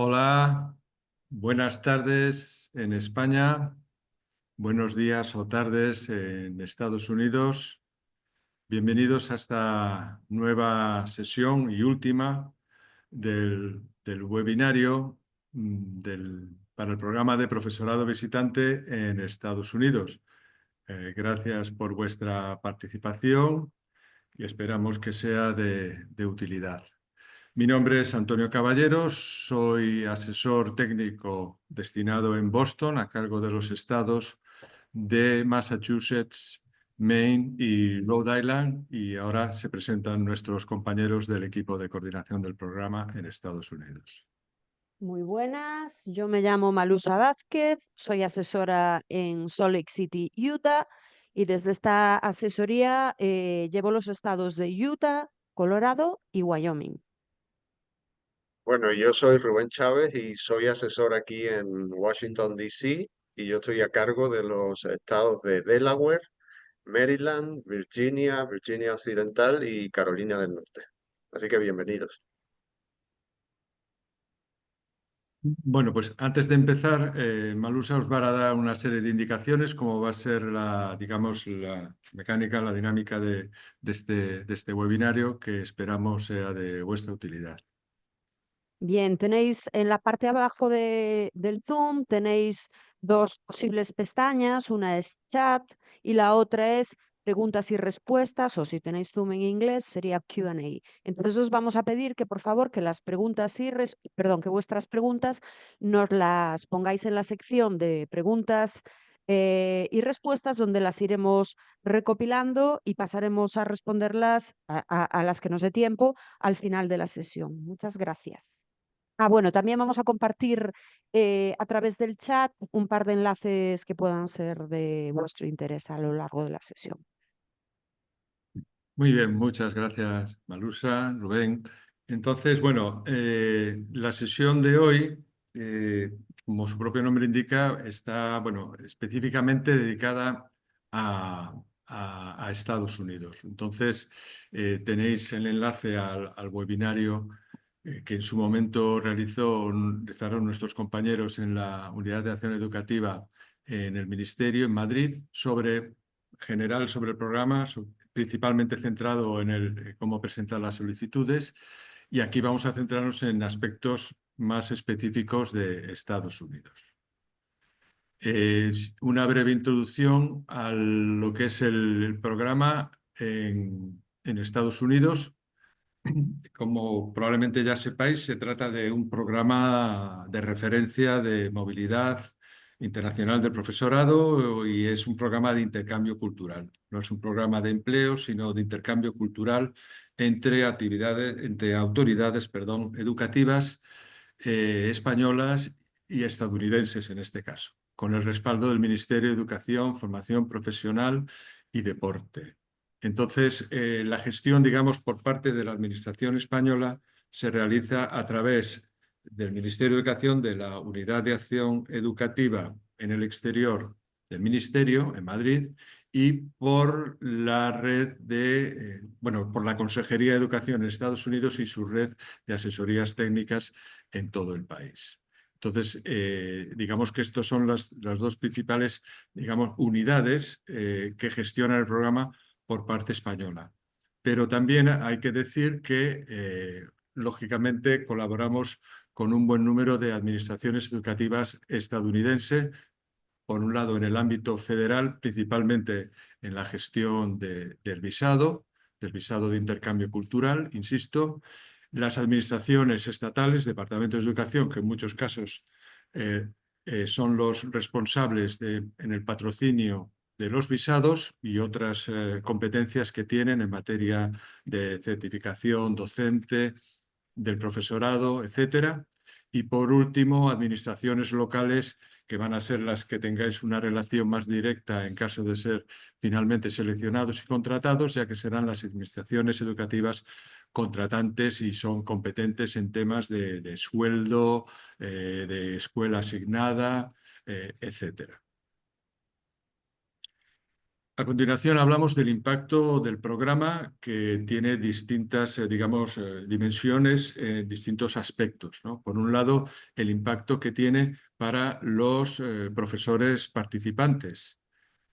Hola, buenas tardes en España, buenos días o tardes en Estados Unidos. Bienvenidos a esta nueva sesión y última del webinario para el programa de profesorado visitante en Estados Unidos. Gracias por vuestra participación y esperamos que sea de utilidad. Mi nombre es Antonio Caballeros, soy asesor técnico destinado en Boston a cargo de los estados de Massachusetts, Maine y Rhode Island, y ahora se presentan nuestros compañeros del equipo de coordinación del programa en Estados Unidos. Muy buenas, yo me llamo Malusa Vázquez, soy asesora en Salt Lake City, Utah, y desde esta asesoría llevo los estados de Utah, Colorado y Wyoming. Bueno, yo soy Rubén Chávez y soy asesor aquí en Washington, D.C. y yo estoy a cargo de los estados de Delaware, Maryland, Virginia, Virginia Occidental y Carolina del Norte. Así que bienvenidos. Bueno, pues antes de empezar, Malusa os va a dar una serie de indicaciones, cómo va a ser digamos, la mecánica, la dinámica de este webinario, que esperamos sea de vuestra utilidad. Bien, tenéis en la parte de abajo del Zoom, tenéis dos posibles pestañas, una es chat y la otra es preguntas y respuestas, o si tenéis Zoom en inglés sería Q&A. Entonces os vamos a pedir que por favor que las preguntas que vuestras preguntas nos las pongáis en la sección de preguntas y respuestas, donde las iremos recopilando y pasaremos a responderlas a las que nos dé tiempo al final de la sesión. Muchas gracias. Bueno, también vamos a compartir a través del chat un par de enlaces que puedan ser de vuestro interés a lo largo de la sesión. Muy bien, muchas gracias, Malusa, Rubén. Entonces, bueno, la sesión de hoy, como su propio nombre indica, está, bueno, específicamente dedicada a Estados Unidos. Entonces, tenéis el enlace al webinario que en su momento realizaron nuestros compañeros en la Unidad de Acción Educativa en el Ministerio, en Madrid, sobre el programa, principalmente centrado en cómo presentar las solicitudes, y aquí vamos a centrarnos en aspectos más específicos de Estados Unidos. Es una breve introducción a lo que es el programa en Estados Unidos. Como probablemente ya sepáis, se trata de un programa de referencia de movilidad internacional del profesorado y es un programa de intercambio cultural. No es un programa de empleo, sino de intercambio cultural entre autoridades, educativas españolas y estadounidenses en este caso, con el respaldo del Ministerio de Educación, Formación Profesional y Deporte. Entonces, la gestión, digamos, por parte de la Administración española se realiza a través del Ministerio de Educación, de la Unidad de Acción Educativa en el exterior del Ministerio, en Madrid, y por la red por la Consejería de Educación en Estados Unidos y su red de asesorías técnicas en todo el país. Entonces, digamos que estas son las dos principales, digamos, unidades que gestionan el programa por parte española. Pero también hay que decir que, lógicamente, colaboramos con un buen número de administraciones educativas estadounidenses, por un lado en el ámbito federal, principalmente en la gestión del visado de intercambio cultural, insisto, las administraciones estatales, departamentos de educación, que en muchos casos son los responsables en el patrocinio de los visados y otras competencias que tienen en materia de certificación docente, del profesorado, etcétera. Y por último, administraciones locales, que van a ser las que tengáis una relación más directa en caso de ser finalmente seleccionados y contratados, ya que serán las administraciones educativas contratantes y son competentes en temas de sueldo, de escuela asignada, etcétera. A continuación hablamos del impacto del programa, que tiene distintas, digamos, dimensiones, distintos aspectos, ¿no? Por un lado, el impacto que tiene para los profesores participantes.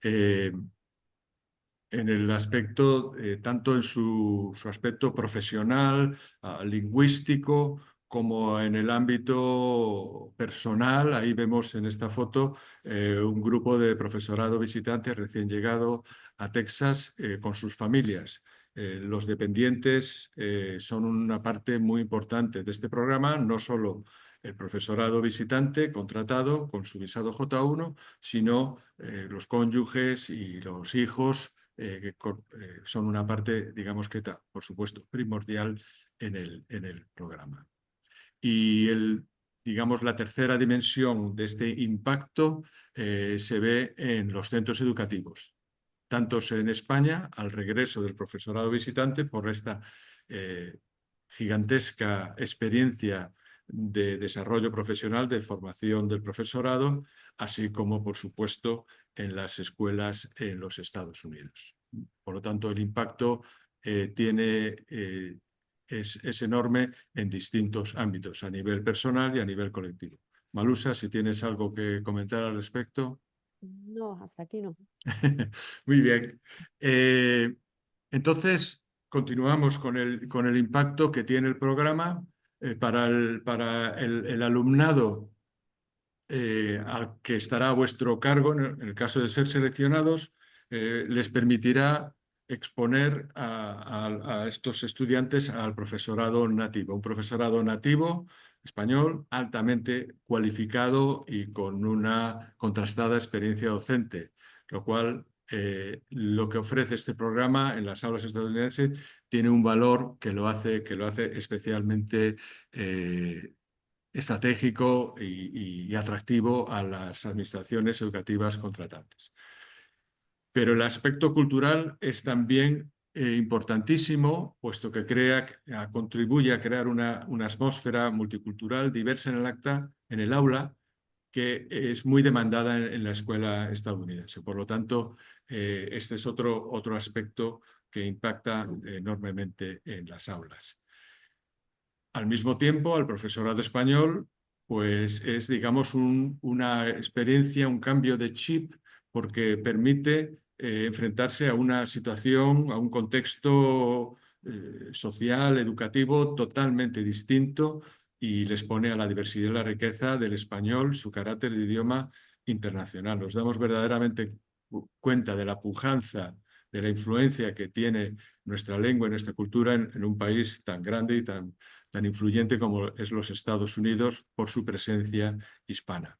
En el aspecto, tanto en su aspecto profesional, lingüístico, como en el ámbito personal. Ahí vemos en esta foto un grupo de profesorado visitante recién llegado a Texas con sus familias. Los dependientes son una parte muy importante de este programa, no solo el profesorado visitante contratado con su visado J1, sino los cónyuges y los hijos que son una parte, digamos que, por supuesto, primordial en el programa. Y digamos, la tercera dimensión de este impacto se ve en los centros educativos, tanto en España, al regreso del profesorado visitante, por esta gigantesca experiencia de desarrollo profesional, de formación del profesorado, así como, por supuesto, en las escuelas en los Estados Unidos. Por lo tanto, el impacto es enorme en distintos ámbitos, a nivel personal y a nivel colectivo. Malusa, si tienes algo que comentar al respecto. No, hasta aquí no. Muy bien. Entonces, continuamos con el impacto que tiene el programa para el alumnado al que estará a vuestro cargo, en el caso de ser seleccionados, les permitirá exponer a estos estudiantes al profesorado nativo, un profesorado nativo español altamente cualificado y con una contrastada experiencia docente, lo cual lo que ofrece este programa en las aulas estadounidenses tiene un valor que lo hace especialmente estratégico y atractivo a las administraciones educativas contratantes. Pero el aspecto cultural es también importantísimo, puesto que contribuye a crear una atmósfera multicultural diversa en el aula, que es muy demandada en la escuela estadounidense. Por lo tanto, este es otro aspecto que impacta enormemente en las aulas. Al mismo tiempo, al profesorado español, pues es, digamos, una experiencia, un cambio de chip, porque permite enfrentarse a una situación, a un contexto social, educativo totalmente distinto, y les pone a la diversidad y la riqueza del español, su carácter de idioma internacional. Nos damos verdaderamente cuenta de la pujanza, de la influencia que tiene nuestra lengua y nuestra cultura en un país tan grande y tan influyente como es los Estados Unidos por su presencia hispana.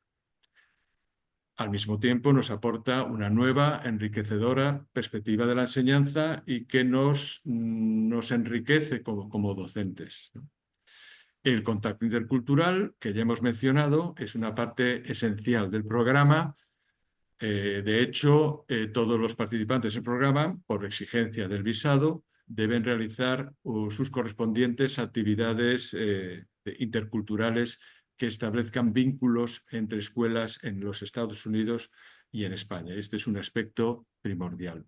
Al mismo tiempo nos aporta una nueva, enriquecedora perspectiva de la enseñanza y que nos enriquece como docentes. El contacto intercultural, que ya hemos mencionado, es una parte esencial del programa. De hecho, todos los participantes del programa, por exigencia del visado, deben realizar sus correspondientes actividades interculturales que establezcan vínculos entre escuelas en los Estados Unidos y en España. Este es un aspecto primordial.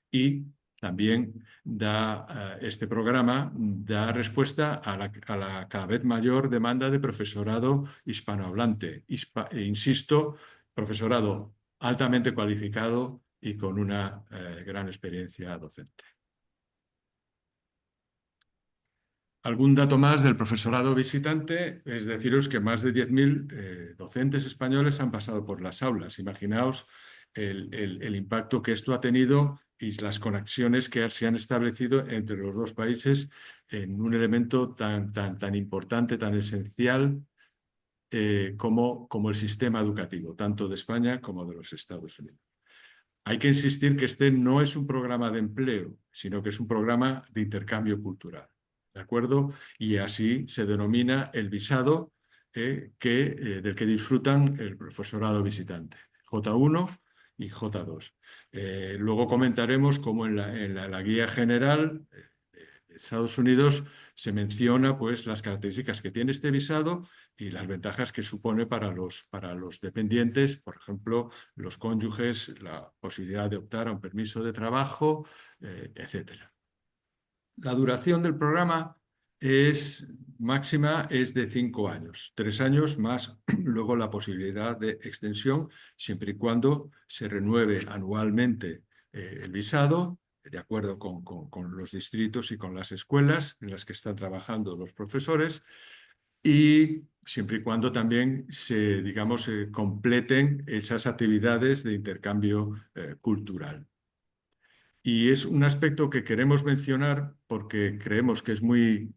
Y también este programa da respuesta a la cada vez mayor demanda de profesorado hispanohablante. Insisto, profesorado altamente cualificado y con una gran experiencia docente. Algún dato más del profesorado visitante es deciros que más de 10.000 docentes españoles han pasado por las aulas. Imaginaos el impacto que esto ha tenido y las conexiones que se han establecido entre los dos países en un elemento tan importante, tan esencial como el sistema educativo, tanto de España como de los Estados Unidos. Hay que insistir que este no es un programa de empleo, sino que es un programa de intercambio cultural. ¿De acuerdo? Y así se denomina el visado del que disfrutan el profesorado visitante, J1 y J2. Luego comentaremos cómo en la guía general Estados Unidos se menciona pues, las características que tiene este visado y las ventajas que supone para los dependientes, por ejemplo, los cónyuges, la posibilidad de optar a un permiso de trabajo, etcétera. La duración del programa máxima es de 5 años, 3 años más luego la posibilidad de extensión, siempre y cuando se renueve anualmente el visado, de acuerdo con los distritos y con las escuelas en las que están trabajando los profesores, y siempre y cuando también digamos, se completen esas actividades de intercambio cultural. Y es un aspecto que queremos mencionar porque creemos que es muy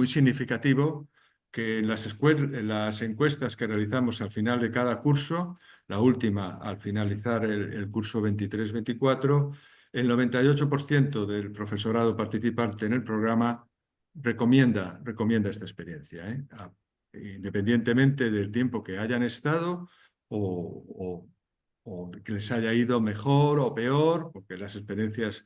significativo que en las encuestas que realizamos al final de cada curso, la última al finalizar el curso 23-24, el 98% del profesorado participante en el programa recomienda esta experiencia, independientemente del tiempo que hayan estado o que les haya ido mejor o peor, porque las experiencias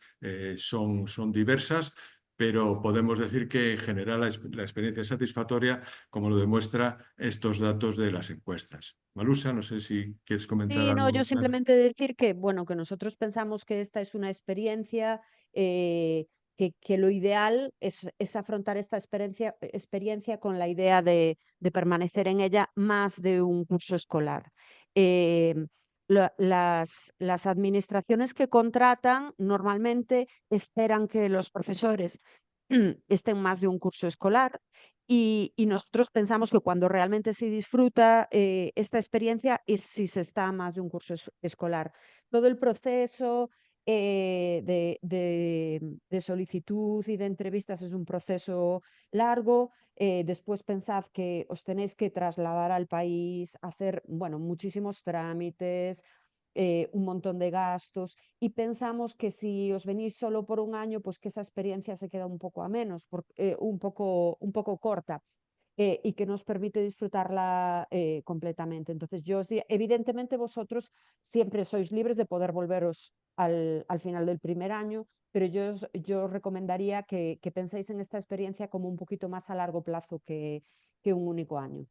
son diversas, pero podemos decir que en general la experiencia es satisfactoria, como lo demuestra estos datos de las encuestas. Malusa, no sé si quieres comentar Sí, no, yo algo. simplemente decir que, bueno, que nosotros pensamos que esta es una experiencia, que lo ideal es afrontar esta experiencia con la idea de permanecer en ella más de un curso escolar. Las administraciones que contratan normalmente esperan que los profesores estén más de un curso escolar. Y nosotros pensamos que cuando realmente se disfruta esta experiencia es si se está más de un curso escolar. Todo el proceso de solicitud y de entrevistas es un proceso largo. Después pensad que os tenéis que trasladar al país, hacer, bueno, muchísimos trámites, un montón de gastos, y pensamos que si os venís solo por un año, pues que esa experiencia se queda un poco a menos, un poco corta. Y que nos permite disfrutarla completamente. Entonces, yo os diría, evidentemente vosotros siempre sois libres de poder volveros al final del primer año, pero yo os recomendaría que penséis en esta experiencia como un poquito más a largo plazo que un único año.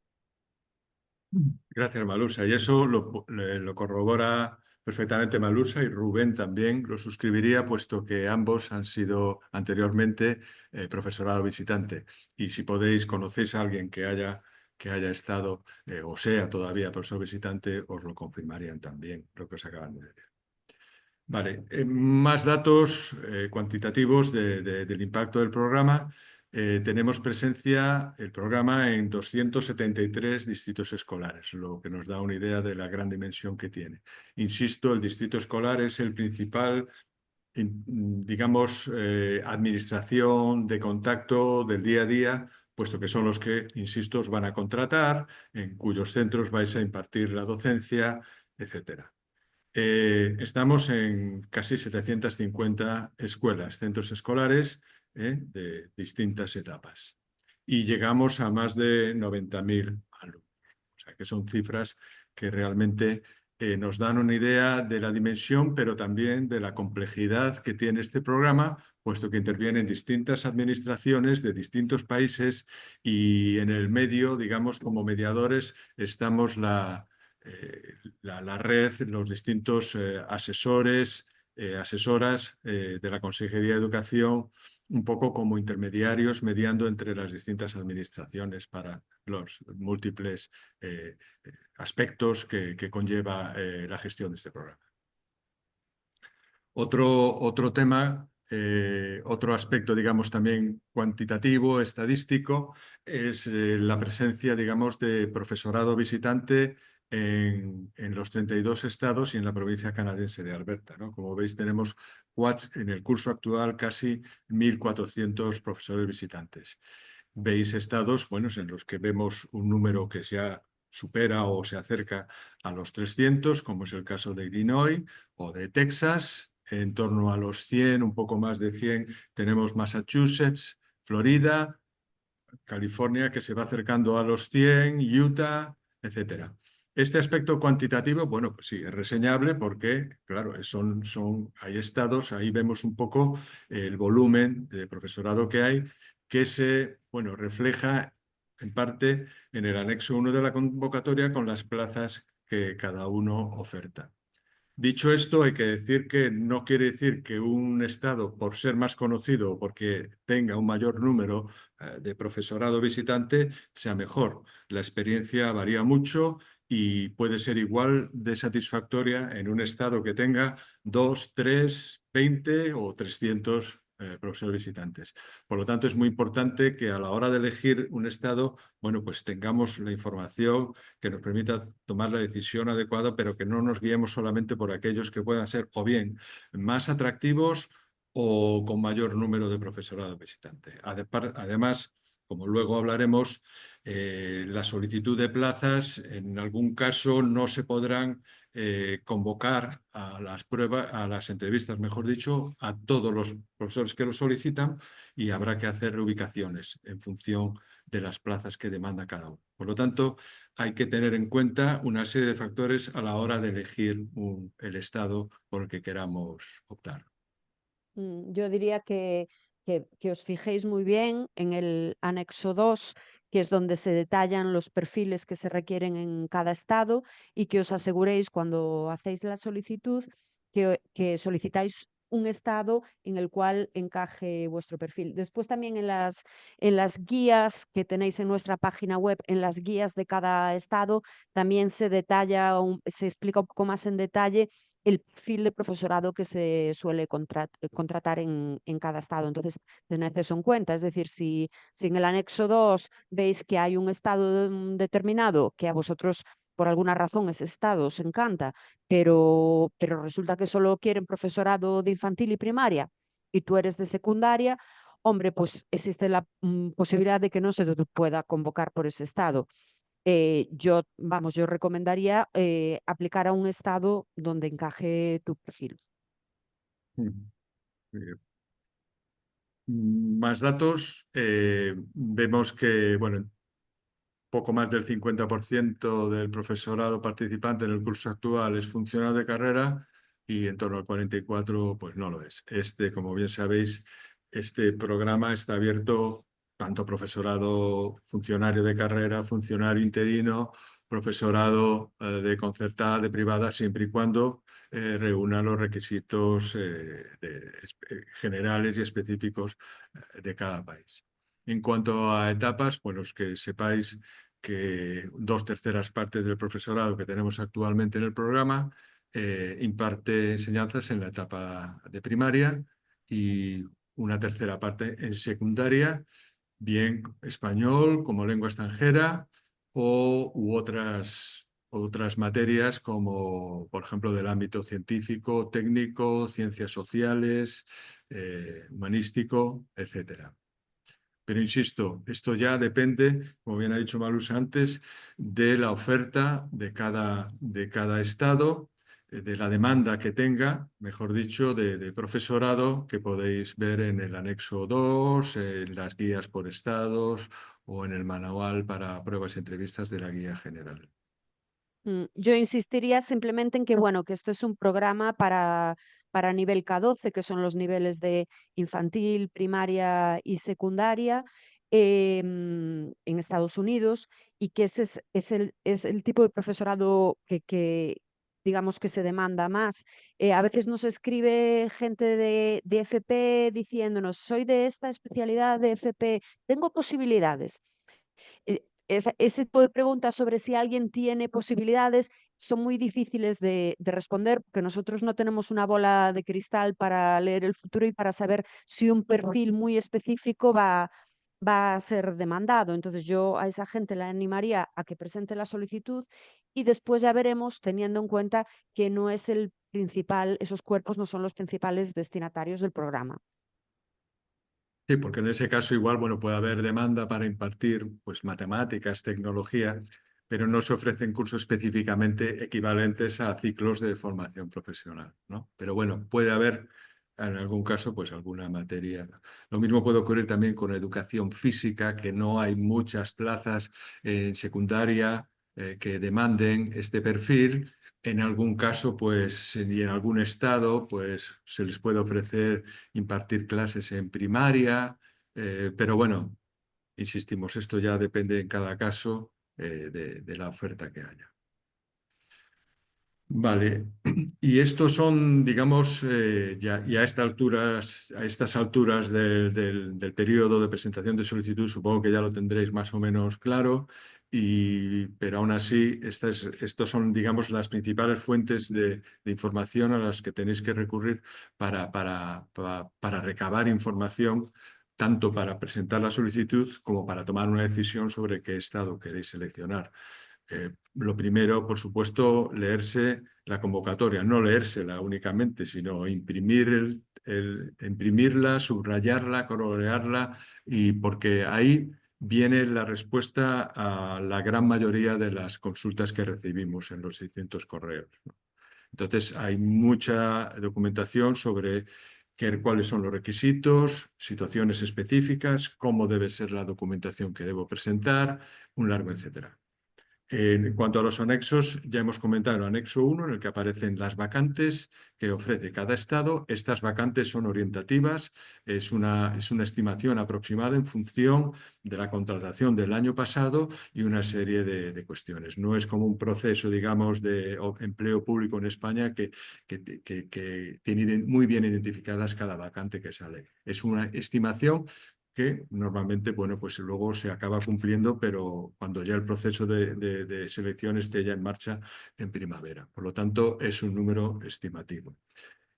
Gracias, Malusa. Y eso lo corrobora perfectamente Malusa, y Rubén también lo suscribiría, puesto que ambos han sido anteriormente profesorado visitante. Y si podéis, conocéis a alguien que haya estado o sea todavía profesor visitante, os lo confirmarían también, lo que os acaban de decir. Vale, más datos cuantitativos del impacto del programa. Tenemos presencia el programa en 273 distritos escolares, lo que nos da una idea de la gran dimensión que tiene. Insisto, el distrito escolar es el principal, digamos, administración de contacto del día a día, puesto que son los que, insisto, os van a contratar, en cuyos centros vais a impartir la docencia, etcétera. Estamos en casi 750 escuelas, centros escolares de distintas etapas, y llegamos a más de 90.000 alumnos. O sea que son cifras que realmente nos dan una idea de la dimensión, pero también de la complejidad que tiene este programa, puesto que intervienen distintas administraciones de distintos países, y en el medio, digamos, como mediadores, estamos la red, los distintos asesores, asesoras de la Consejería de Educación, un poco como intermediarios mediando entre las distintas administraciones para los múltiples aspectos que conlleva la gestión de este programa. Otro tema, otro aspecto, digamos, también cuantitativo, estadístico, es la presencia, digamos, de profesorado visitante en los 32 estados y en la provincia canadiense de Alberta, ¿no? Como veis, tenemos en el curso actual casi 1.400 profesores visitantes. Veis estados, bueno, en los que vemos un número que ya supera o se acerca a los 300, como es el caso de Illinois o de Texas. En torno a los 100, un poco más de 100, tenemos Massachusetts, Florida, California, que se va acercando a los 100, Utah, etcétera. Este aspecto cuantitativo, bueno, pues sí, es reseñable porque, claro, hay estados, ahí vemos un poco el volumen de profesorado que hay, que bueno, refleja en parte en el anexo 1 de la convocatoria con las plazas que cada uno oferta. Dicho esto, hay que decir que no quiere decir que un estado, por ser más conocido o porque tenga un mayor número de profesorado visitante, sea mejor. La experiencia varía mucho y puede ser igual de satisfactoria en un estado que tenga 2, 3, 20 o 300 profesores visitantes. Por lo tanto, es muy importante que a la hora de elegir un estado, bueno, pues tengamos la información que nos permita tomar la decisión adecuada, pero que no nos guiemos solamente por aquellos que puedan ser o bien más atractivos o con mayor número de profesorado visitante. Además, como luego hablaremos, la solicitud de plazas en algún caso no se podrán convocar a las pruebas, a las entrevistas, mejor dicho, a todos los profesores que lo solicitan y habrá que hacer reubicaciones en función de las plazas que demanda cada uno. Por lo tanto, hay que tener en cuenta una serie de factores a la hora de elegir el estado por el que queramos optar. Yo diría que os fijéis muy bien en el anexo 2, que es donde se detallan los perfiles que se requieren en cada estado, y que os aseguréis cuando hacéis la solicitud que solicitáis un estado en el cual encaje vuestro perfil. Después también en las guías que tenéis en nuestra página web, en las guías de cada estado, también se detalla, se explica un poco más en detalle el perfil de profesorado que se suele contratar en cada estado. Entonces, tened eso en cuenta. Es decir, si en el anexo 2 veis que hay un estado determinado que a vosotros, por alguna razón, ese estado os encanta, pero resulta que solo quieren profesorado de infantil y primaria y tú eres de secundaria, hombre, pues existe la posibilidad de que no se te pueda convocar por ese estado. Yo recomendaría aplicar a un estado donde encaje tu perfil. Mm. Más datos, vemos que, bueno, poco más del 50% del profesorado participante en el curso actual es funcionario de carrera y en torno al 44% pues no lo es. Como bien sabéis, este programa está abierto tanto a profesorado funcionario de carrera, funcionario interino, profesorado de concertada, de privada, siempre y cuando reúna los requisitos generales y específicos de cada país. En cuanto a etapas, bueno, los que sepáis que 2/3 partes del profesorado que tenemos actualmente en el programa imparte enseñanzas en la etapa de primaria y una tercera parte en secundaria, bien español como lengua extranjera u otras materias como, por ejemplo, del ámbito científico, técnico, ciencias sociales, humanístico, etcétera. Pero insisto, esto ya depende, como bien ha dicho Malus antes, de la oferta de cada estado, de la demanda que tenga, mejor dicho, de profesorado que podéis ver en el anexo 2, en las guías por estados o en el manual para pruebas y entrevistas de la guía general. Yo insistiría simplemente en que, bueno, que esto es un programa para nivel K12, que son los niveles de infantil, primaria y secundaria en Estados Unidos, y que ese es el tipo de profesorado digamos que se demanda más. A veces nos escribe gente de FP diciéndonos, soy de esta especialidad de FP, tengo posibilidades. Ese tipo de preguntas sobre si alguien tiene posibilidades son muy difíciles de responder, porque nosotros no tenemos una bola de cristal para leer el futuro y para saber si un perfil muy específico va a ser demandado. Entonces yo a esa gente la animaría a que presente la solicitud y después ya veremos, teniendo en cuenta que no es el principal, esos cuerpos no son los principales destinatarios del programa. Sí, porque en ese caso igual, bueno, puede haber demanda para impartir pues matemáticas, tecnología, pero no se ofrecen cursos específicamente equivalentes a ciclos de formación profesional, ¿no? Pero bueno, puede haber en algún caso pues alguna materia. Lo mismo puede ocurrir también con educación física, que no hay muchas plazas en secundaria que demanden este perfil. En algún caso, pues, y en algún estado, pues, se les puede ofrecer impartir clases en primaria, pero bueno, insistimos, esto ya depende en cada caso de la oferta que haya. Vale, y estos son, digamos, ya a estas alturas del periodo de presentación de solicitud, supongo que ya lo tendréis más o menos claro, pero aún así, estos son, digamos, las principales fuentes de información a las que tenéis que recurrir para recabar información, tanto para presentar la solicitud como para tomar una decisión sobre qué estado queréis seleccionar. Lo primero, por supuesto, leerse la convocatoria, no leérsela únicamente, sino imprimirla, subrayarla, colorearla, y porque ahí viene la respuesta a la gran mayoría de las consultas que recibimos en los distintos correos, ¿no? Entonces, hay mucha documentación sobre cuáles son los requisitos, situaciones específicas, cómo debe ser la documentación que debo presentar, un largo etcétera. En cuanto a los anexos, ya hemos comentado el anexo 1, en el que aparecen las vacantes que ofrece cada estado. Estas vacantes son orientativas, es una estimación aproximada en función de la contratación del año pasado y una serie de cuestiones. No es como un proceso, digamos, de empleo público en España que tiene muy bien identificadas cada vacante que sale. Es una estimación que normalmente, bueno, pues luego se acaba cumpliendo, pero cuando ya el proceso de selección esté ya en marcha en primavera. Por lo tanto, es un número estimativo.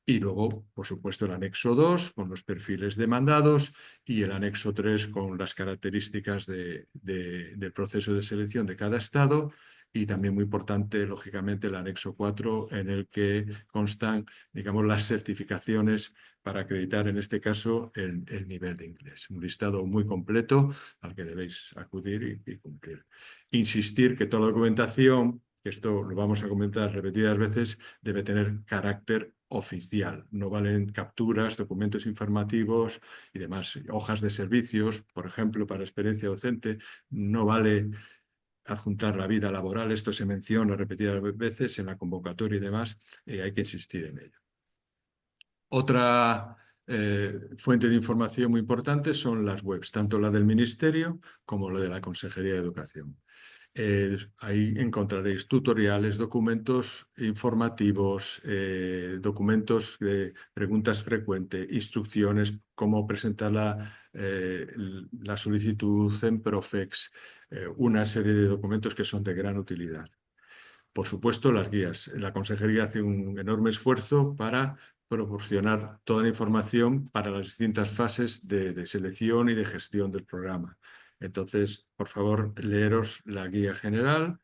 Y luego, por supuesto, el anexo 2 con los perfiles demandados y el anexo 3 con las características del proceso de selección de cada estado. Y también muy importante, lógicamente, el anexo 4 en el que constan, digamos, las certificaciones para acreditar, en este caso, el nivel de inglés. Un listado muy completo al que debéis acudir y cumplir. Insistir que toda la documentación, que esto lo vamos a comentar repetidas veces, debe tener carácter oficial. No valen capturas, documentos informativos y demás. Hojas de servicios, por ejemplo, para experiencia docente, no vale adjuntar la vida laboral. Esto se menciona repetidas veces en la convocatoria y demás, y hay que insistir en ello. Otra fuente de información muy importante son las webs, tanto la del Ministerio como la de la Consejería de Educación. Ahí encontraréis tutoriales, documentos informativos, documentos de preguntas frecuentes, instrucciones, cómo presentar la solicitud en Profex, una serie de documentos que son de gran utilidad. Por supuesto, las guías. La consejería hace un enorme esfuerzo para proporcionar toda la información para las distintas fases de selección y de gestión del programa. Entonces, por favor, leeros la guía general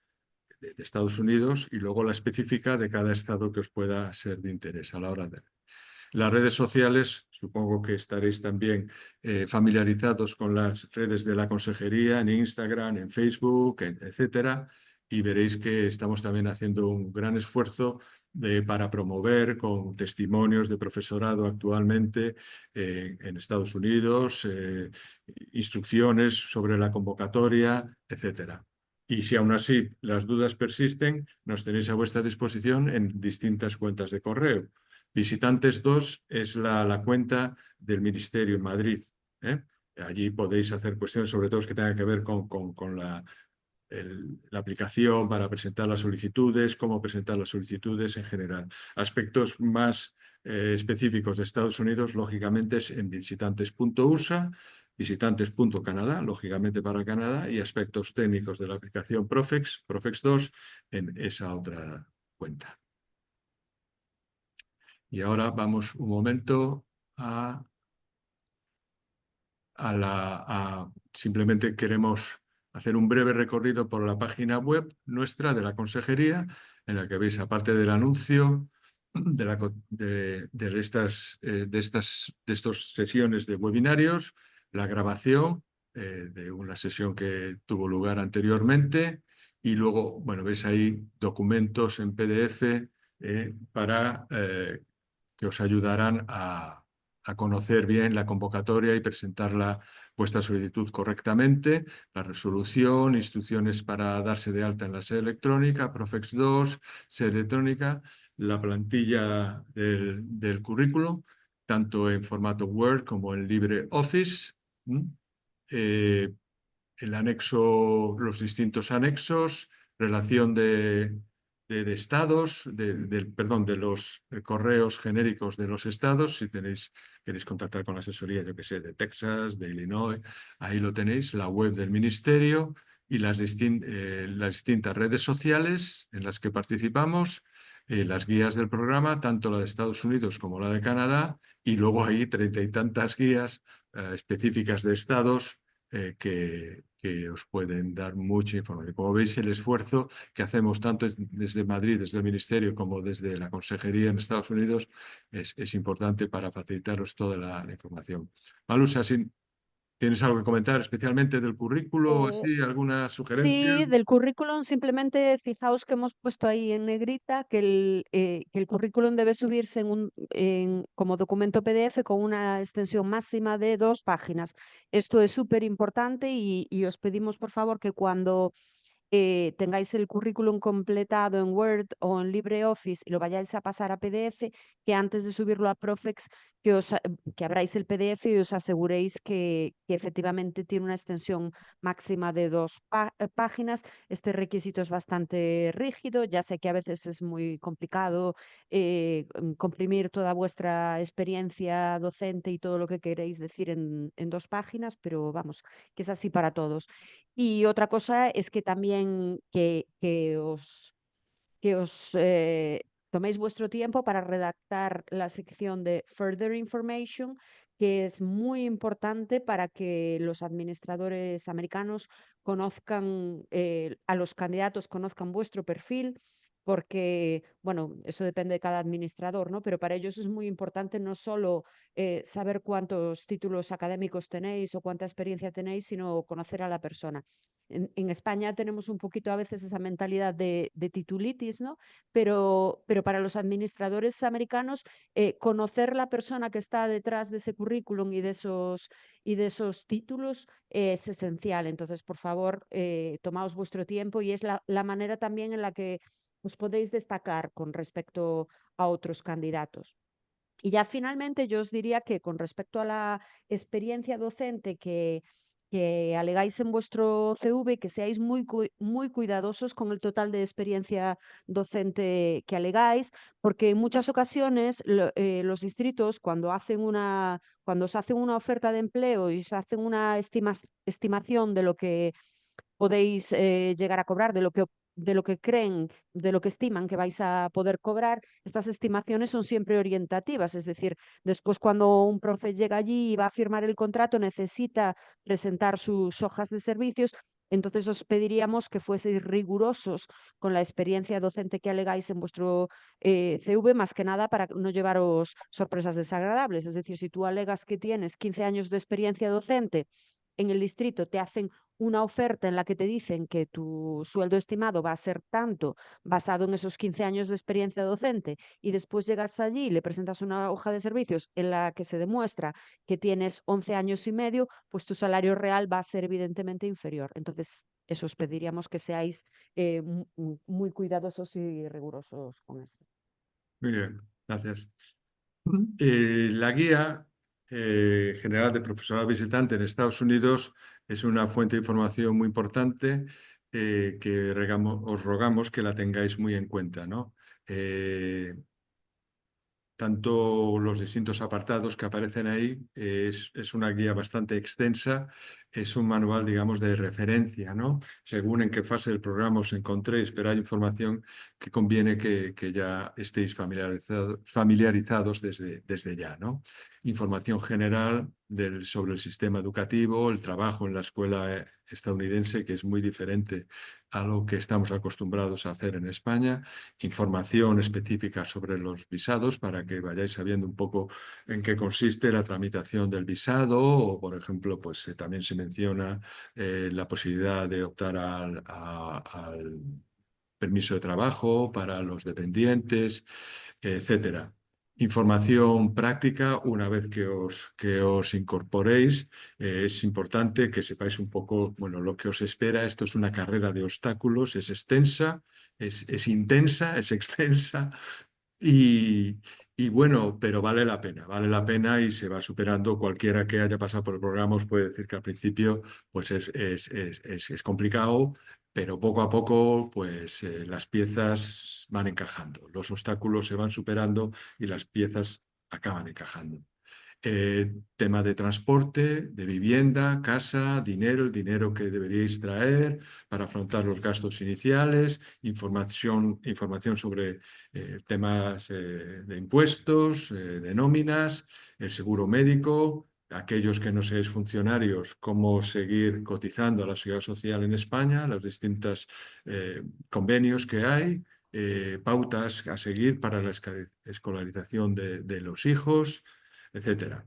de Estados Unidos y luego la específica de cada estado que os pueda ser de interés a la hora de... Las redes sociales, supongo que estaréis también familiarizados con las redes de la consejería, en Instagram, en Facebook, etcétera, y veréis que estamos también haciendo un gran esfuerzo para promover con testimonios de profesorado actualmente en Estados Unidos, instrucciones sobre la convocatoria, etcétera. Y si aún así las dudas persisten, nos tenéis a vuestra disposición en distintas cuentas de correo. Visitantes 2 es la cuenta del Ministerio en Madrid, ¿eh? Allí podéis hacer cuestiones, sobre todo que tengan que ver con la aplicación para presentar las solicitudes, cómo presentar las solicitudes en general. Aspectos más específicos de Estados Unidos, lógicamente, es en visitantes.usa, visitantes.canadá, lógicamente para Canadá, y aspectos técnicos de la aplicación Profex 2 en esa otra cuenta. Y ahora vamos un momento simplemente queremos hacer un breve recorrido por la página web nuestra de la consejería, en la que veis, aparte del anuncio de estas sesiones de webinarios, la grabación de una sesión que tuvo lugar anteriormente, y luego, bueno, veis ahí documentos en PDF para que os ayudarán a a conocer bien la convocatoria y presentar vuestra solicitud correctamente, la resolución, instrucciones para darse de alta en la sede electrónica, Profex 2, sede electrónica, la plantilla del currículum, tanto en formato Word como en LibreOffice, eh, el anexo, los distintos anexos, relación de estados, perdón, de los correos genéricos de los estados, si queréis contactar con la asesoría, yo que sé, de Texas, de Illinois, ahí lo tenéis, la web del ministerio y las distintas redes sociales en las que participamos, las guías del programa, tanto la de Estados Unidos como la de Canadá, y luego hay 30 y tantas guías específicas de estados que os pueden dar mucha información. Como veis, el esfuerzo que hacemos tanto desde Madrid, desde el Ministerio, como desde la Consejería en Estados Unidos es importante para facilitaros toda la información. Malusa, ¿tienes algo que comentar especialmente del currículo? Eh, ¿Así, alguna sugerencia? Sí, del currículum simplemente fijaos que hemos puesto ahí en negrita que el currículum debe subirse como documento PDF con una extensión máxima de 2 páginas. Esto es súper importante y os pedimos por favor que cuando tengáis el currículum completado en Word o en LibreOffice y lo vayáis a pasar a PDF, que antes de subirlo a Profex, que abráis el PDF y os aseguréis que efectivamente tiene una extensión máxima de 2 páginas. Este requisito es bastante rígido, ya sé que a veces es muy complicado comprimir toda vuestra experiencia docente y todo lo que queréis decir en 2 páginas, pero vamos, que es así para todos. Y otra cosa es que también que os toméis vuestro tiempo para redactar la sección de Further Information, que es muy importante para que los administradores americanos conozcan, a los candidatos conozcan vuestro perfil, porque, bueno, eso depende de cada administrador, ¿no? Pero para ellos es muy importante no solo saber cuántos títulos académicos tenéis o cuánta experiencia tenéis, sino conocer a la persona. En España tenemos un poquito a veces esa mentalidad de titulitis, ¿no? Pero para los administradores americanos, conocer la persona que está detrás de ese currículum y de esos títulos es esencial. Entonces, por favor, tomaos vuestro tiempo y es la manera también en la que os podéis destacar con respecto a otros candidatos. Y ya finalmente yo os diría que con respecto a la experiencia docente que alegáis en vuestro CV, que seáis muy cuidadosos con el total de experiencia docente que alegáis, porque en muchas ocasiones los distritos cuando os hacen una oferta de empleo y se hacen una estimación de lo que podéis llegar a cobrar, de lo que creen, de lo que estiman que vais a poder cobrar, estas estimaciones son siempre orientativas. Es decir, después cuando un profe llega allí y va a firmar el contrato, necesita presentar sus hojas de servicios. Entonces os pediríamos que fueseis rigurosos con la experiencia docente que alegáis en vuestro CV, más que nada para no llevaros sorpresas desagradables. Es decir, si tú alegas que tienes 15 años de experiencia docente en el distrito, te hacen una oferta en la que te dicen que tu sueldo estimado va a ser tanto basado en esos 15 años de experiencia docente y después llegas allí y le presentas una hoja de servicios en la que se demuestra que tienes 11 años y medio, pues tu salario real va a ser evidentemente inferior. Entonces, eso os pediríamos que seáis muy cuidadosos y rigurosos con esto. Muy bien, gracias. La guía general de profesorado visitante en Estados Unidos es una fuente de información muy importante que os rogamos que la tengáis muy en cuenta, ¿no? Tanto los distintos apartados que aparecen ahí, es una guía bastante extensa, es un manual, digamos, de referencia, ¿no? Según en qué fase del programa os encontréis, pero hay información que conviene que ya estéis familiarizados desde ya, ¿no? Información general sobre el sistema educativo, el trabajo en la escuela estadounidense, que es muy diferente a lo que estamos acostumbrados a hacer en España, información específica sobre los visados para que vayáis sabiendo un poco en qué consiste la tramitación del visado o, por ejemplo, pues también se menciona la posibilidad de optar al permiso de trabajo para los dependientes, etcétera. Información práctica, una vez que os incorporéis, es importante que sepáis un poco, bueno, lo que os espera. Esto es una carrera de obstáculos, es extensa, es intensa, es extensa, y, y bueno, pero vale la pena y se va superando. Cualquiera que haya pasado por el programa os puede decir que al principio pues es complicado, pero poco a poco pues las piezas van encajando, los obstáculos se van superando y las piezas acaban encajando. Tema de transporte, de vivienda, casa, dinero, el dinero que deberíais traer para afrontar los gastos iniciales, información sobre temas de impuestos, de nóminas, el seguro médico, aquellos que no seáis funcionarios, cómo seguir cotizando a la seguridad social en España, los distintos convenios que hay, pautas a seguir para la escolarización de los hijos, etcétera.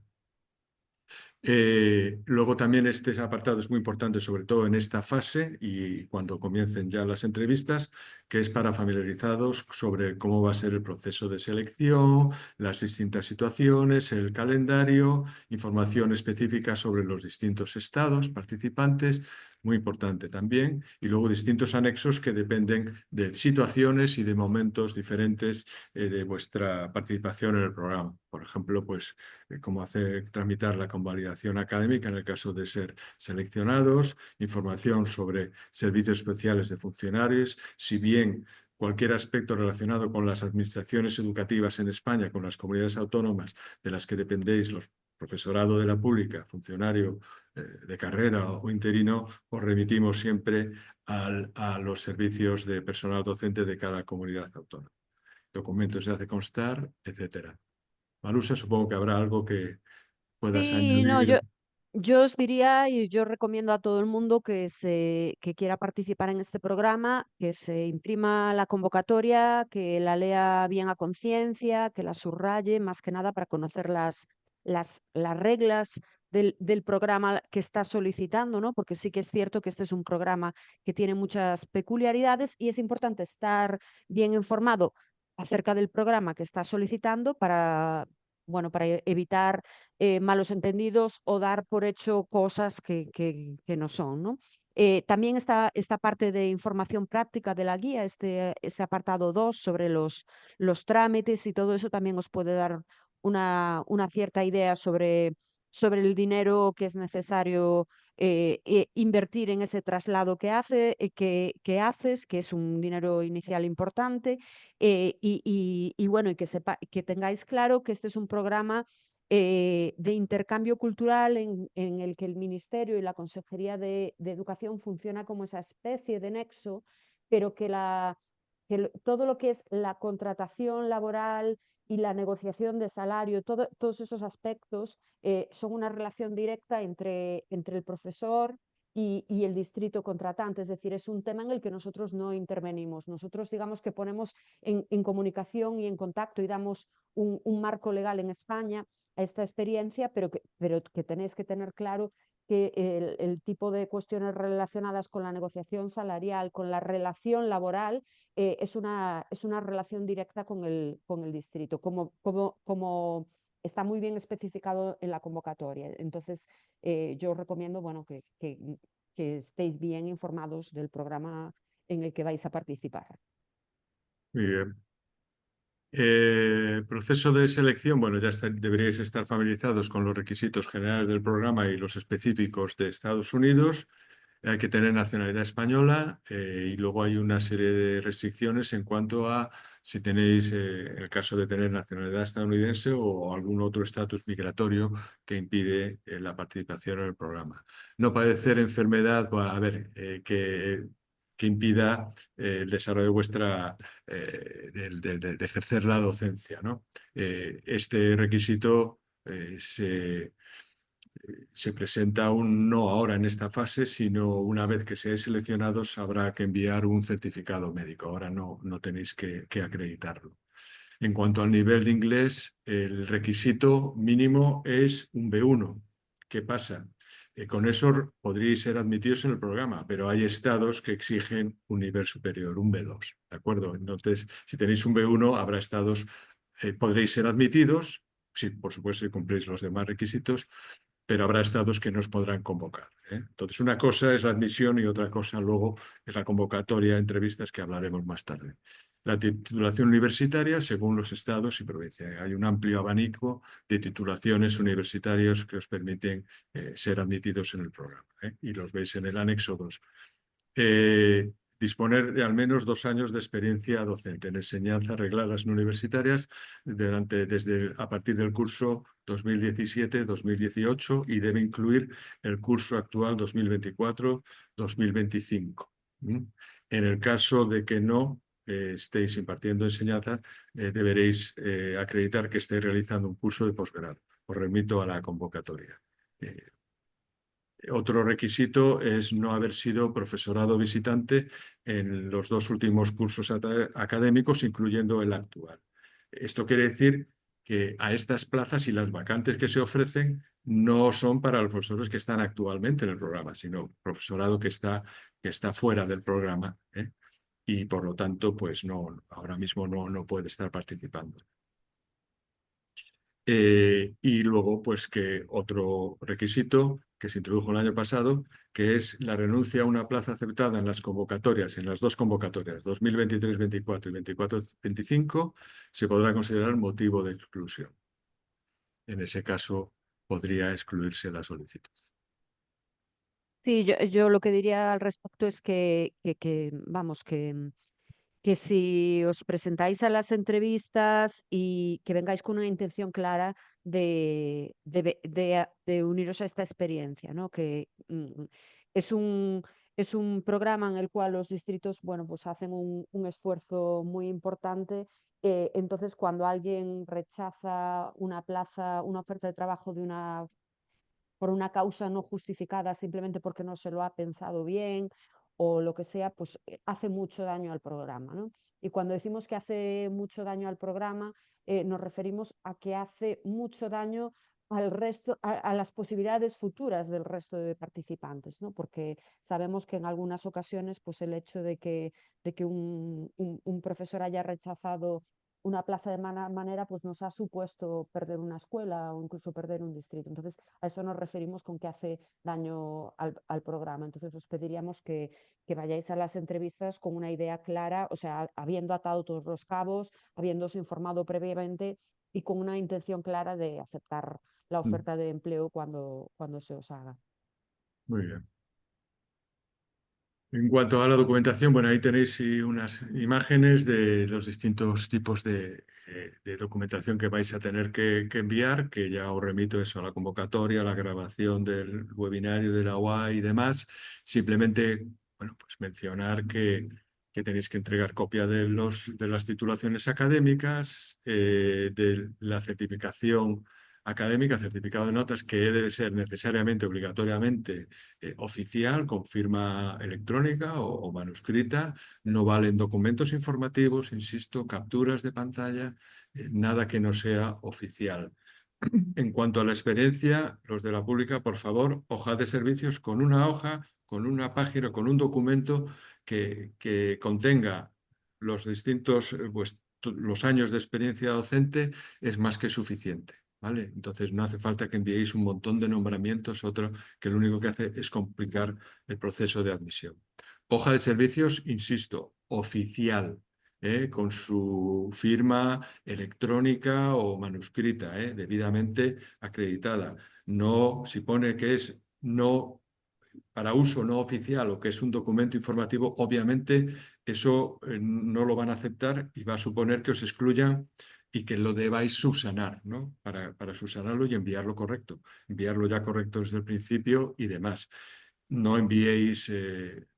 Luego también este apartado es muy importante, sobre todo en esta fase y cuando comiencen ya las entrevistas, que es para familiarizados sobre cómo va a ser el proceso de selección, las distintas situaciones, el calendario, información específica sobre los distintos estados participantes, muy importante también, y luego distintos anexos que dependen de situaciones y de momentos diferentes de vuestra participación en el programa. Por ejemplo, pues cómo tramitar la convalidación académica en el caso de ser seleccionados, información sobre servicios especiales de funcionarios, si bien cualquier aspecto relacionado con las administraciones educativas en España, con las comunidades autónomas de las que dependéis, los profesorado de la pública, funcionario de carrera o interino, os remitimos siempre a los servicios de personal docente de cada comunidad autónoma. Documentos se hace constar, etcétera. Marusa, supongo que habrá algo que puedas Sí, no, añadir. yo os diría y yo recomiendo a todo el mundo que quiera participar en este programa, que se imprima la convocatoria, que la lea bien a conciencia, que la subraye, más que nada para conocer las reglas del programa que está solicitando, ¿no? Porque sí que es cierto que este es un programa que tiene muchas peculiaridades y es importante estar bien informado acerca del programa que está solicitando para, bueno, para evitar malos entendidos o dar por hecho cosas que no son, ¿no? También esta parte de información práctica de la guía, este apartado 2 sobre los trámites y todo eso también os puede dar una cierta idea sobre el dinero que es necesario invertir en ese traslado que haces, que es un dinero inicial importante, y bueno, y que tengáis claro que este es un programa de intercambio cultural en el que el Ministerio y la Consejería de Educación funciona como esa especie de nexo, pero todo lo que es la contratación laboral y la negociación de salario, todos esos aspectos son una relación directa entre el profesor y el distrito contratante. Es decir, es un tema en el que nosotros no intervenimos. Nosotros digamos que ponemos en comunicación y en contacto y damos un marco legal en España a esta experiencia, pero que tenéis que tener claro que el tipo de cuestiones relacionadas con la negociación salarial, con la relación laboral, es una relación directa con el distrito, como está muy bien especificado en la convocatoria. Entonces, yo os recomiendo, bueno, que estéis bien informados del programa en el que vais a participar. Muy bien. Proceso de selección, bueno, deberíais estar familiarizados con los requisitos generales del programa y los específicos de Estados Unidos. Hay que tener nacionalidad española y luego hay una serie de restricciones en cuanto a si tenéis, el caso de tener nacionalidad estadounidense o algún otro estatus migratorio que impide la participación en el programa. No padecer enfermedad, bueno, a ver, que impida el desarrollo vuestra de ejercer la docencia, ¿no? Este requisito se presenta aún no ahora en esta fase, sino una vez que seáis seleccionados habrá que enviar un certificado médico. Ahora no tenéis que acreditarlo. En cuanto al nivel de inglés, el requisito mínimo es un B1. ¿Qué pasa? Con eso podríais ser admitidos en el programa, pero hay estados que exigen un nivel superior, un B2, ¿de acuerdo? Entonces, si tenéis un B1, habrá estados podréis ser admitidos, sí, por supuesto, si cumplís los demás requisitos, pero habrá estados que no os podrán convocar, ¿eh? Entonces, una cosa es la admisión y otra cosa luego es la convocatoria a entrevistas, que hablaremos más tarde. La titulación universitaria, según los estados y provincias. Hay un amplio abanico de titulaciones universitarias que os permiten ser admitidos en el programa, ¿eh? Y los veis en el anexo 2. Disponer de al menos 2 años de experiencia docente en enseñanza regladas no universitarias a partir del curso 2017-2018 y debe incluir el curso actual 2024-2025. En el caso de que no estéis impartiendo enseñanza, deberéis acreditar que estéis realizando un curso de posgrado. Os remito a la convocatoria. Otro requisito es no haber sido profesorado visitante en los 2 últimos cursos académicos, incluyendo el actual. Esto quiere decir que a estas plazas y las vacantes que se ofrecen no son para los profesores que están actualmente en el programa, sino profesorado que está fuera del programa, ¿eh? Y por lo tanto, pues no, ahora mismo no puede estar participando. Y luego, pues que otro requisito que se introdujo el año pasado, que es la renuncia a una plaza aceptada en las convocatorias, en las 2 convocatorias, 2023-24 y 24-25, se podrá considerar motivo de exclusión. En ese caso, podría excluirse la solicitud. Sí, yo lo que diría al respecto es vamos, que si os presentáis a las entrevistas y que vengáis con una intención clara de uniros a esta experiencia, ¿no? Que es es un programa en el cual los distritos, bueno, pues hacen un esfuerzo muy importante. Entonces, cuando alguien rechaza una plaza, una oferta de trabajo por una causa no justificada, simplemente porque no se lo ha pensado bien o lo que sea, pues hace mucho daño al programa, ¿no? Y cuando decimos que hace mucho daño al programa, nos referimos a que hace mucho daño al resto, a las posibilidades futuras del resto de participantes, ¿no? Porque sabemos que en algunas ocasiones, pues el hecho de que un profesor haya rechazado una plaza de manera, pues nos ha supuesto perder una escuela o incluso perder un distrito. Entonces, a eso nos referimos con que hace daño al programa. Entonces, os pediríamos que vayáis a las entrevistas con una idea clara, o sea, habiendo atado todos los cabos, habiéndose informado previamente y con una intención clara de aceptar la oferta de empleo cuando se os haga. Muy bien. En cuanto a la documentación, bueno, ahí tenéis unas imágenes de los distintos tipos de documentación que vais a tener que enviar, que ya os remito eso a la convocatoria, a la grabación del webinario de la UAE y demás. Simplemente, bueno, pues mencionar que tenéis que entregar copia de las titulaciones académicas, de la certificación académica, certificado de notas, que debe ser necesariamente, obligatoriamente oficial, con firma electrónica o manuscrita. No valen documentos informativos, insisto, capturas de pantalla, nada que no sea oficial. En cuanto a la experiencia, los de la pública, por favor, hoja de servicios con una hoja, con una página, con un documento que contenga los distintos, los años de experiencia docente, es más que suficiente, ¿vale? Entonces no hace falta que enviéis un montón de nombramientos, otro que lo único que hace es complicar el proceso de admisión. Hoja de servicios, insisto, oficial, con su firma electrónica o manuscrita, debidamente acreditada. No, si pone que es no para uso no oficial o que es un documento informativo, obviamente eso no lo van a aceptar y va a suponer que os excluyan y que lo debáis subsanar, ¿no? Para subsanarlo y enviarlo correcto, enviarlo ya correcto desde el principio y demás. No enviéis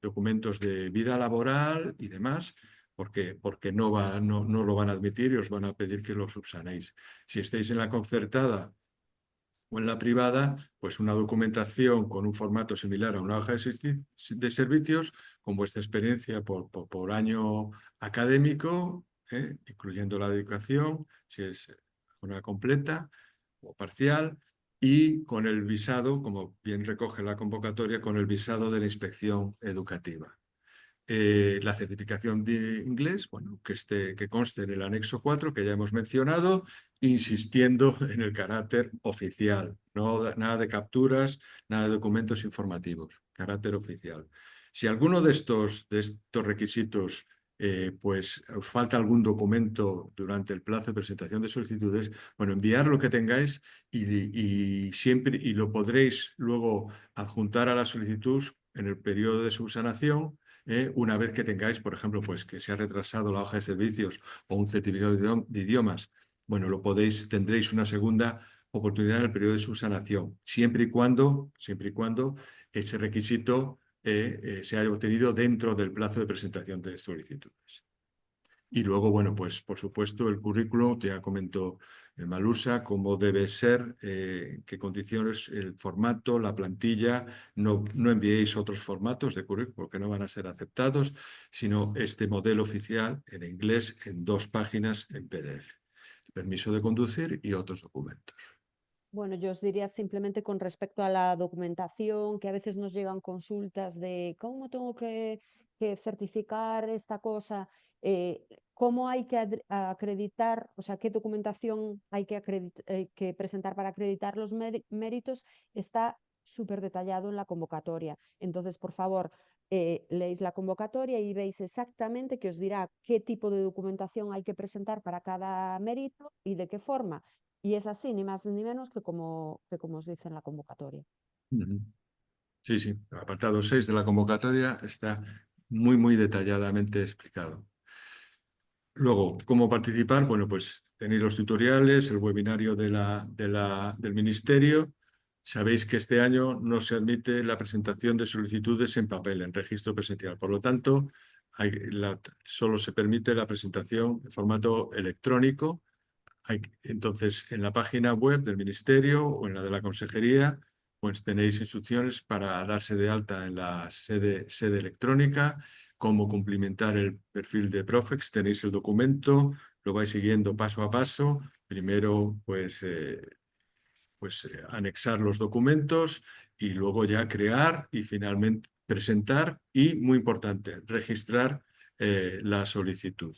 documentos de vida laboral y demás, porque no lo van a admitir y os van a pedir que lo subsanéis. Si estáis en la concertada o en la privada, pues una documentación con un formato similar a una hoja de servicios, con vuestra experiencia por año académico, incluyendo la dedicación, si es una completa o parcial, y con el visado, como bien recoge la convocatoria, con el visado de la inspección educativa. la certificación de inglés, bueno, que conste en el anexo 4 que ya hemos mencionado, insistiendo en el carácter oficial, nada de capturas, nada de documentos informativos, carácter oficial. Si alguno de estos requisitos pues os falta algún documento durante el plazo de presentación de solicitudes, bueno, enviar lo que tengáis y lo podréis luego adjuntar a la solicitud en el periodo de subsanación. Una vez que tengáis, por ejemplo, pues que se ha retrasado la hoja de servicios o un certificado de idiomas, bueno, tendréis una segunda oportunidad en el periodo de subsanación, siempre y cuando ese requisito se haya obtenido dentro del plazo de presentación de solicitudes. Y luego, bueno, pues por supuesto el currículum, ya comentó Malusa, cómo debe ser, qué condiciones, el formato, la plantilla. No enviéis otros formatos de currículum porque no van a ser aceptados, sino este modelo oficial en inglés en 2 páginas en PDF. Permiso de conducir y otros documentos. Bueno, yo os diría simplemente con respecto a la documentación, que a veces nos llegan consultas de cómo tengo que certificar esta cosa, cómo hay que acreditar, o sea, qué documentación hay que presentar para acreditar los méritos, está súper detallado en la convocatoria. Entonces, por favor, leéis la convocatoria y veis exactamente que os dirá qué tipo de documentación hay que presentar para cada mérito y de qué forma. Y es así, ni más ni menos que como os dice en la convocatoria. Sí, sí. El apartado 6 de la convocatoria está muy detalladamente explicado. Luego, ¿cómo participar? Bueno, pues tenéis los tutoriales, el webinario del Ministerio. Sabéis que este año no se admite la presentación de solicitudes en papel, en registro presencial. Por lo tanto, solo se permite la presentación en formato electrónico. Entonces, en la página web del Ministerio o en la de la Consejería, pues tenéis instrucciones para darse de alta en la sede electrónica, cómo cumplimentar el perfil de Profex. Tenéis el documento, lo vais siguiendo paso a paso. Primero, anexar los documentos y luego ya crear y finalmente presentar y, muy importante, registrar la solicitud,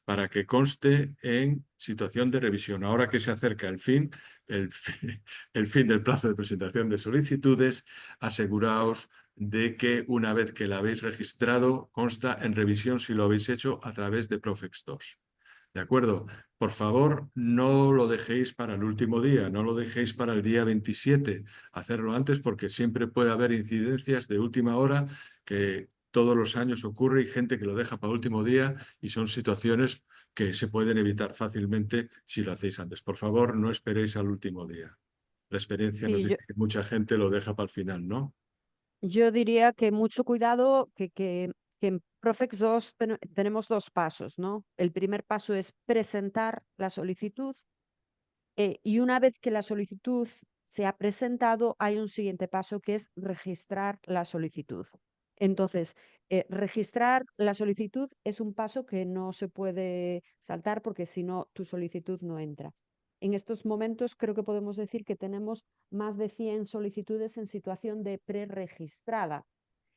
para que conste en situación de revisión. Ahora que se acerca el fin del plazo de presentación de solicitudes, aseguraos de que una vez que la habéis registrado, consta en revisión si lo habéis hecho a través de Profex 2. ¿De acuerdo? Por favor, no lo dejéis para el último día, no lo dejéis para el día 27. Hacerlo antes porque siempre puede haber incidencias de última hora que todos los años ocurre y gente que lo deja para el último día y son situaciones que se pueden evitar fácilmente si lo hacéis antes. Por favor, no esperéis al último día. La experiencia nos Sí, dice que mucha gente lo deja para el final, ¿no? yo diría que mucho cuidado, que en Profex 2 tenemos 2 pasos, ¿no? El primer paso es presentar la solicitud, y una vez que la solicitud se ha presentado, hay un siguiente paso que es registrar la solicitud. Entonces, registrar la solicitud es un paso que no se puede saltar porque si no, tu solicitud no entra. En estos momentos creo que podemos decir que tenemos más de 100 solicitudes en situación de preregistrada.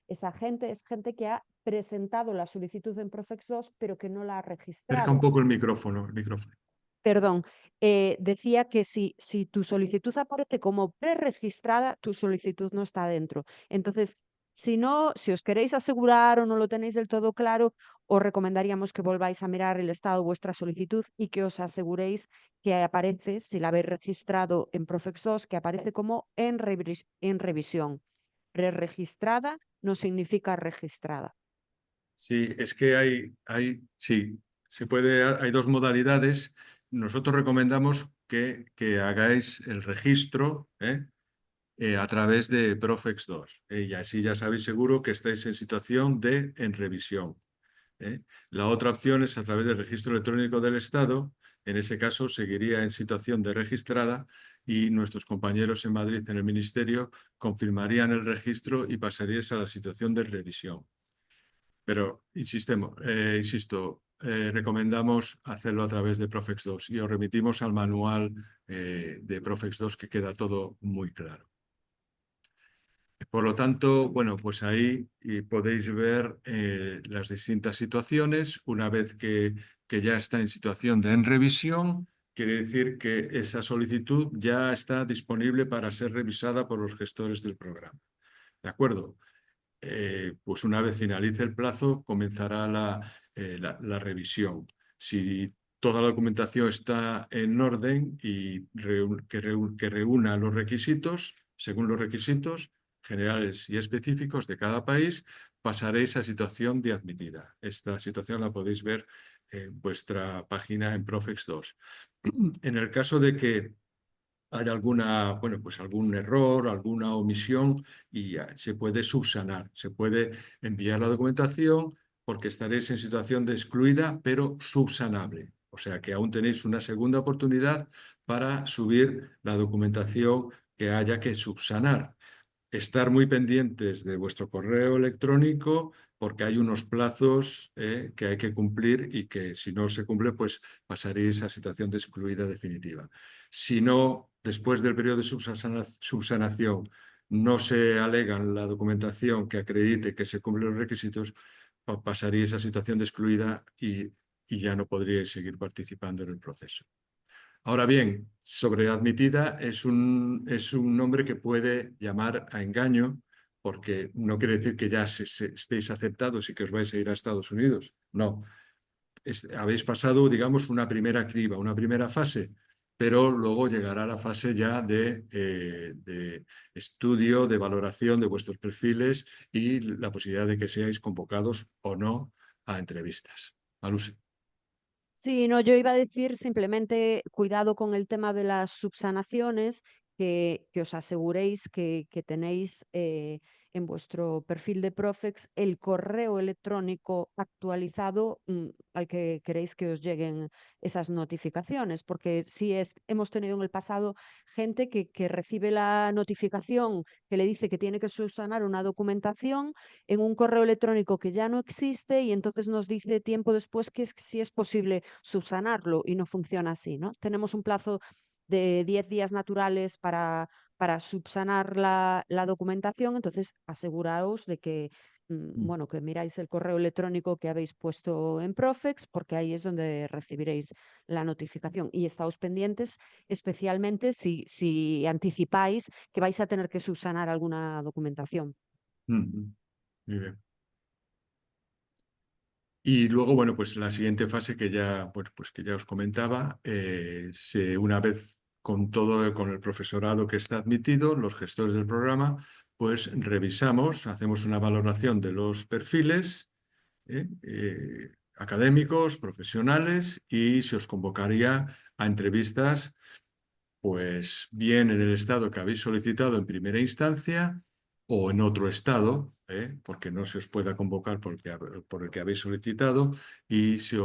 Esa gente es gente que ha presentado la solicitud en Profex 2, pero que no la ha Acerca un registrado. poco el micrófono, el micrófono. Perdón, decía que si tu solicitud aparece como preregistrada, tu solicitud no está dentro. Entonces, si no, si os queréis asegurar o no lo tenéis del todo claro, os recomendaríamos que volváis a mirar el estado de vuestra solicitud y que os aseguréis que aparece, si la habéis registrado en Profex 2, que aparece como en revisión. Preregistrada no significa registrada. Sí, es que sí, hay 2 modalidades. Nosotros recomendamos que hagáis el registro a través de Profex 2. Y así ya sabéis seguro que estáis en situación en revisión. La otra opción es a través del registro electrónico del Estado. En ese caso seguiría en situación de registrada y nuestros compañeros en Madrid en el Ministerio confirmarían el registro y pasaríais a la situación de revisión. Pero insisto, recomendamos hacerlo a través de Profex 2 y os remitimos al manual de Profex 2 que queda todo muy claro. Por lo tanto, bueno, pues ahí podéis ver las distintas situaciones. Una vez que ya está en situación de en revisión, quiere decir que esa solicitud ya está disponible para ser revisada por los gestores del programa. ¿De acuerdo? Pues una vez finalice el plazo, comenzará la revisión. Si toda la documentación está en orden y que reúna los requisitos, según los requisitos generales y específicos de cada país, pasaréis a situación de admitida. Esta situación la podéis ver en vuestra página en Profex 2. En el caso de que hay bueno, pues algún error, alguna omisión y se puede subsanar, se puede enviar la documentación porque estaréis en situación de excluida, pero subsanable. O sea que aún tenéis una segunda oportunidad para subir la documentación que haya que subsanar. Estar muy pendientes de vuestro correo electrónico porque hay unos plazos que hay que cumplir y que si no se cumple, pues pasaréis a situación de excluida definitiva. Si no, después del periodo de subsanación, no se alegan la documentación que acredite que se cumplen los requisitos, pasaréis a situación de excluida y ya no podríais seguir participando en el proceso. Ahora bien, sobre admitida es un nombre que puede llamar a engaño porque no quiere decir que ya estéis aceptados y que os vais a ir a Estados Unidos. No, habéis pasado, digamos, una primera criba, una primera fase, pero luego llegará la fase ya de estudio, de valoración de vuestros perfiles y la posibilidad de que seáis convocados o no a entrevistas. Malusi. Sí, no, yo iba a decir simplemente cuidado con el tema de las subsanaciones, que os aseguréis que tenéis en vuestro perfil de Profex el correo electrónico actualizado al que queréis que os lleguen esas notificaciones, porque sí hemos tenido en el pasado gente que recibe la notificación que le dice que tiene que subsanar una documentación en un correo electrónico que ya no existe y entonces nos dice tiempo después que si es posible subsanarlo y no funciona así, ¿no? Tenemos un plazo de 10 días naturales para subsanar la documentación, entonces aseguraos de que, bueno, que miráis el correo electrónico que habéis puesto en Profex, porque ahí es donde recibiréis la notificación. Y estáos pendientes, especialmente si anticipáis que vais a tener que subsanar alguna documentación. Muy bien. Y luego, bueno, pues la siguiente fase que ya, bueno, pues que ya os comentaba, una vez con todo, con el profesorado que está admitido, los gestores del programa, pues revisamos, hacemos una valoración de los perfiles académicos, profesionales y se os convocaría a entrevistas pues bien en el estado que habéis solicitado en primera instancia o en otro estado, porque no se os pueda convocar por el que habéis solicitado y se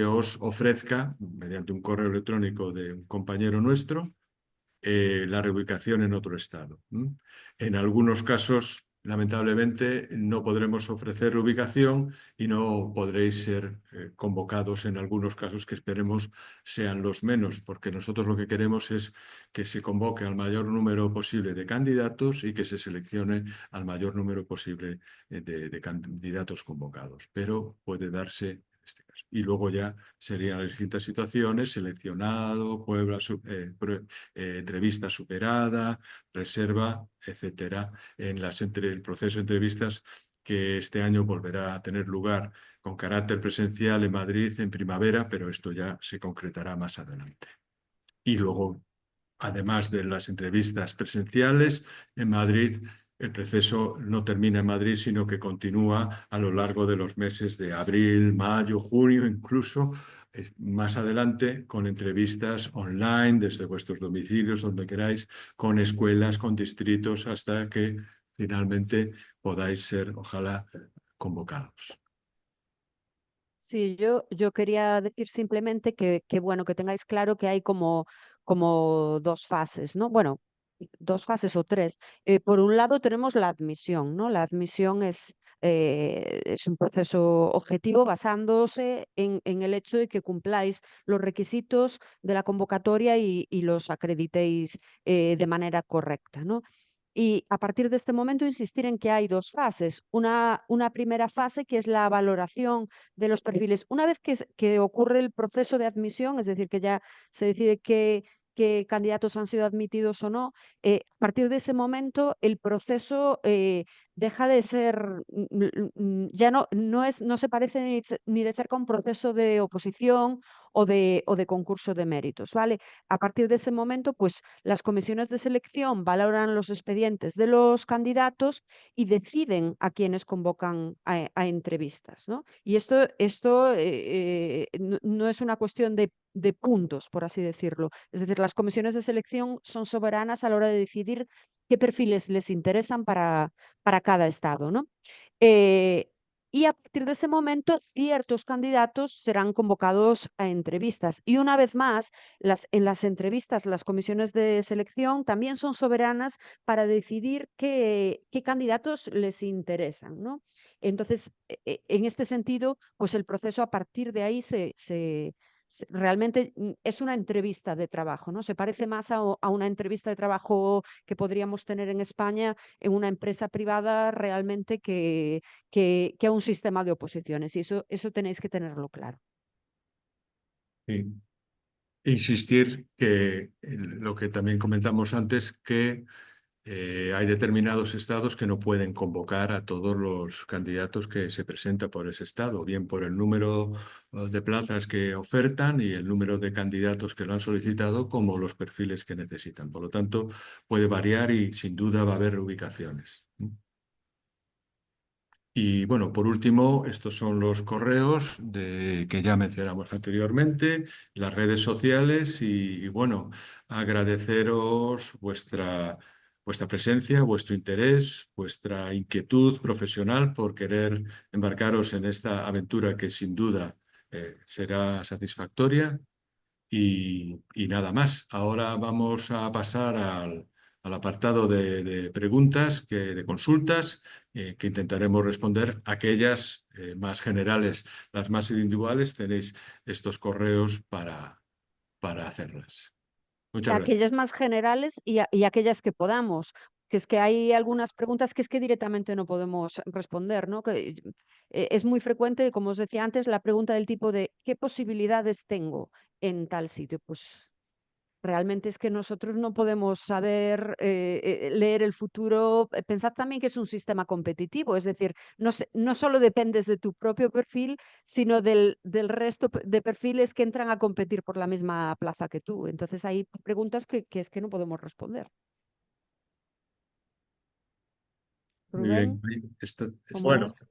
os ofrezca, mediante un correo electrónico de un compañero nuestro, la reubicación en otro estado. En algunos casos, lamentablemente, no podremos ofrecer reubicación y no podréis ser convocados en algunos casos que esperemos sean los menos, porque nosotros lo que queremos es que se convoque al mayor número posible de candidatos y que se seleccione al mayor número posible de candidatos convocados. Pero puede darse este caso. Y luego ya serían las distintas situaciones, seleccionado, entrevista superada, reserva, etcétera, el proceso de entrevistas que este año volverá a tener lugar con carácter presencial en Madrid en primavera, pero esto ya se concretará más adelante. Y luego, además de las entrevistas presenciales en Madrid, el proceso no termina en Madrid, sino que continúa a lo largo de los meses de abril, mayo, junio, incluso más adelante con entrevistas online desde vuestros domicilios, donde queráis, con escuelas, con distritos, hasta que finalmente podáis ser, ojalá, convocados. Sí, yo quería decir simplemente que bueno, que tengáis claro que hay como dos fases, ¿no? Bueno, dos fases o tres. Por un lado tenemos la admisión, ¿no? La admisión es un proceso objetivo basándose en el hecho de que cumpláis los requisitos de la convocatoria y los acreditéis de manera correcta, ¿no? Y a partir de este momento insistir en que hay dos fases. Una primera fase que es la valoración de los perfiles. Una vez que ocurre el proceso de admisión, es decir, que ya se decide qué candidatos han sido admitidos o no, a partir de ese momento el proceso deja de ser, ya no se parece ni de cerca a un proceso de oposición o de concurso de méritos, ¿vale? A partir de ese momento, pues las comisiones de selección valoran los expedientes de los candidatos y deciden a quienes convocan a entrevistas, ¿no? Y esto no es una cuestión de puntos, por así decirlo. Es decir, las comisiones de selección son soberanas a la hora de decidir qué perfiles les interesan para cada estado, ¿no? Eh, y a partir de ese momento, ciertos candidatos serán convocados a entrevistas. Y una vez más, en las entrevistas, las comisiones de selección también son soberanas para decidir qué candidatos les interesan, ¿no? Entonces, en este sentido, pues el proceso a partir de ahí realmente es una entrevista de trabajo, ¿no? Se parece más a una entrevista de trabajo que podríamos tener en España en una empresa privada realmente que a un sistema de oposiciones. Y eso tenéis que tenerlo claro. Sí. Insistir que lo que también comentamos antes, que hay determinados estados que no pueden convocar a todos los candidatos que se presentan por ese estado, bien por el número de plazas que ofertan y el número de candidatos que lo han solicitado, como los perfiles que necesitan. Por lo tanto, puede variar y sin duda va a haber ubicaciones. Y bueno, por último, estos son los correos que ya mencionamos anteriormente, las redes sociales y bueno, agradeceros vuestra presencia, vuestro interés, vuestra inquietud profesional por querer embarcaros en esta aventura que sin duda será satisfactoria. Y nada más. Ahora vamos a pasar al apartado de preguntas, de consultas, que intentaremos responder. Aquellas más generales, las más individuales, tenéis estos correos para hacerlas. Muchas gracias. Aquellas más generales y aquellas que podamos, que es que hay algunas preguntas que es que directamente no podemos responder, ¿no? Que, es muy frecuente, como os decía antes, la pregunta del tipo de ¿qué posibilidades tengo en tal sitio? Pues realmente es que nosotros no podemos saber leer el futuro. Pensad también que es un sistema competitivo, es decir, no solo dependes de tu propio perfil, sino del resto de perfiles que entran a competir por la misma plaza que tú. Entonces hay preguntas que es que no podemos responder. Muy Rubén, bien. ¿cómo Bueno, ves?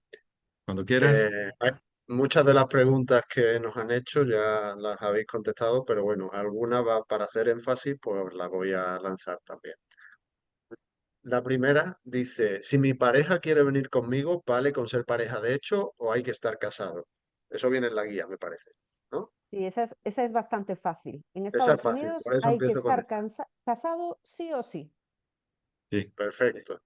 Cuando quieras. hay muchas de las preguntas que nos han hecho ya las habéis contestado, pero bueno, algunas va para hacer énfasis, pues las voy a lanzar también. La primera dice, si mi pareja quiere venir conmigo, ¿vale con ser pareja de hecho o hay que estar casado? Eso viene en la guía, me parece, ¿no? Sí, esa es bastante fácil. En Esa es Estados fácil, Unidos por eso hay que empiezo con estar esta. casado sí o sí. Sí. Perfecto.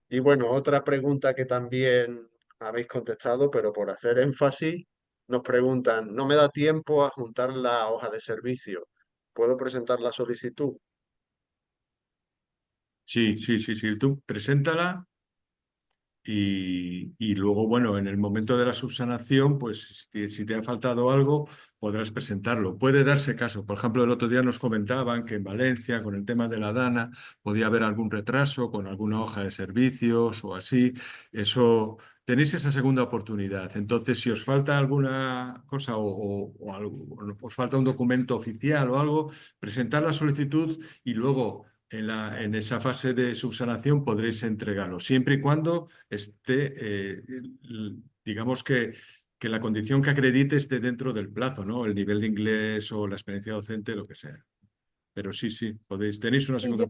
Y bueno, otra pregunta que también habéis contestado, pero por hacer énfasis, nos preguntan, no me da tiempo a juntar la hoja de servicio. ¿Puedo presentar la solicitud? Sí, sí, sí, sí. Tú preséntala. Y luego, bueno, en el momento de la subsanación, pues si te ha faltado algo, podrás presentarlo. Puede darse caso. Por ejemplo, el otro día nos comentaban que en Valencia, con el tema de la DANA, podía haber algún retraso con alguna hoja de servicios o así. Eso, tenéis esa segunda oportunidad. Entonces, si os falta alguna cosa o os falta un documento oficial o algo, presentar la solicitud y luego en esa fase de subsanación podréis entregarlo, siempre y cuando esté, digamos que la condición que acredite esté dentro del plazo, ¿no? El nivel de inglés o la experiencia docente, lo que sea. Pero sí, sí, tenéis una Sí, segunda.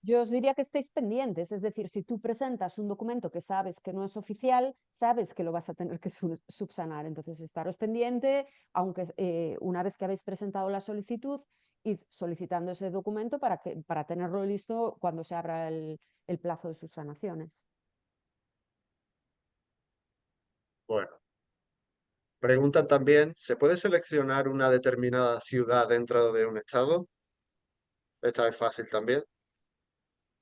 yo os diría que estéis pendientes, es decir, si tú presentas un documento que sabes que no es oficial, sabes que lo vas a tener que subsanar. Entonces, estaros pendiente, aunque una vez que habéis presentado la solicitud, id solicitando ese documento para tenerlo listo cuando se abra el plazo de subsanaciones. Bueno, preguntan también, ¿se puede seleccionar una determinada ciudad dentro de un estado? Esta es fácil también.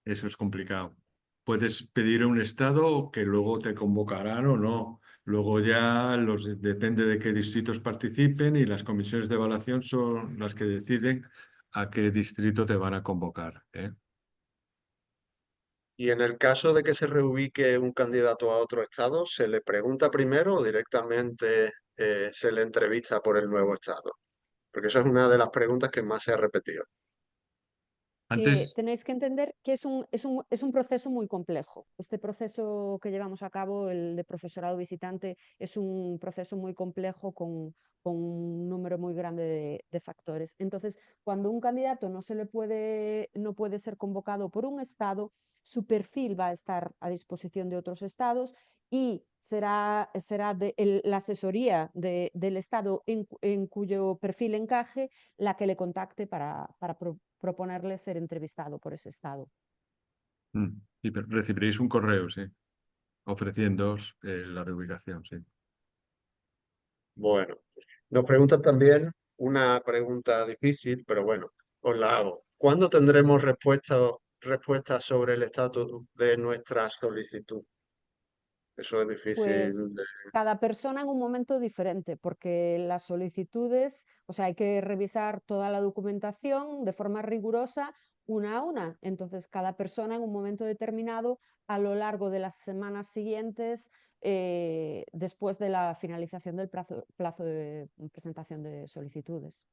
Eso es complicado. Puedes pedir a un estado que luego te convocarán o no. Luego ya depende de qué distritos participen y las comisiones de evaluación son las que deciden a qué distrito te van a convocar, ¿eh? Y en el caso de que se reubique un candidato a otro estado, ¿se le pregunta primero o directamente se le entrevista por el nuevo estado? Porque eso es una de las preguntas que más se ha repetido. Antes, Tenéis que entender que es un proceso muy complejo. Este proceso que llevamos a cabo, el de profesorado visitante, es un proceso muy complejo con un número muy grande de factores. Entonces, cuando un candidato no puede ser convocado por un estado, su perfil va a estar a disposición de otros estados y será la asesoría del estado en cuyo perfil encaje la que le contacte para proponerle ser entrevistado por ese estado. sí, pero recibiréis un correo, sí, ofreciéndoos la reubicación, sí. Bueno, nos preguntan también una pregunta difícil, pero bueno, os la hago. ¿Cuándo tendremos respuestas sobre el estatus de nuestra solicitud? Eso es Pues difícil de... cada persona en un momento diferente, porque las solicitudes, o sea, hay que revisar toda la documentación de forma rigurosa una a una. Entonces, cada persona en un momento determinado, a lo largo de las semanas siguientes, después de la finalización del plazo de presentación de solicitudes.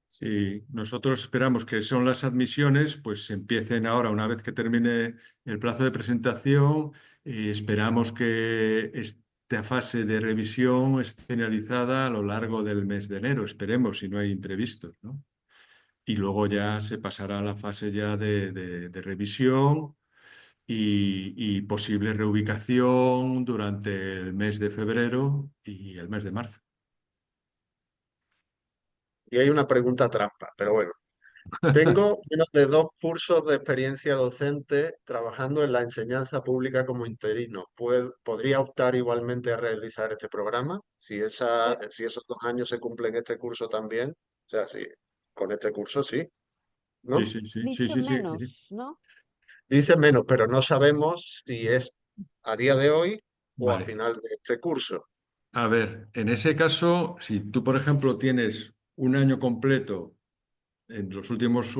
Sí, nosotros esperamos que son las admisiones, pues empiecen ahora, una vez que termine el plazo de presentación, esperamos que esta fase de revisión esté finalizada a lo largo del mes de enero, esperemos, si no hay imprevistos, ¿no? Y luego ya se pasará a la fase ya de revisión y posible reubicación durante el mes de febrero y el mes de marzo. Y hay una pregunta trampa, pero bueno. Tengo menos de 2 cursos de experiencia docente trabajando en la enseñanza pública como interino. ¿Podría optar igualmente a realizar este programa? Pues, Si esos 2 años se cumplen este curso también. O sea, sí, con este curso sí, Sí, ¿no? sí, sí, sí, dicho sí, sí, sí. menos, ¿no? Dice menos, pero no sabemos si es a día de hoy o a Vale. final de este curso. A ver, en ese caso, si tú, por ejemplo, tienes un año completo en los últimos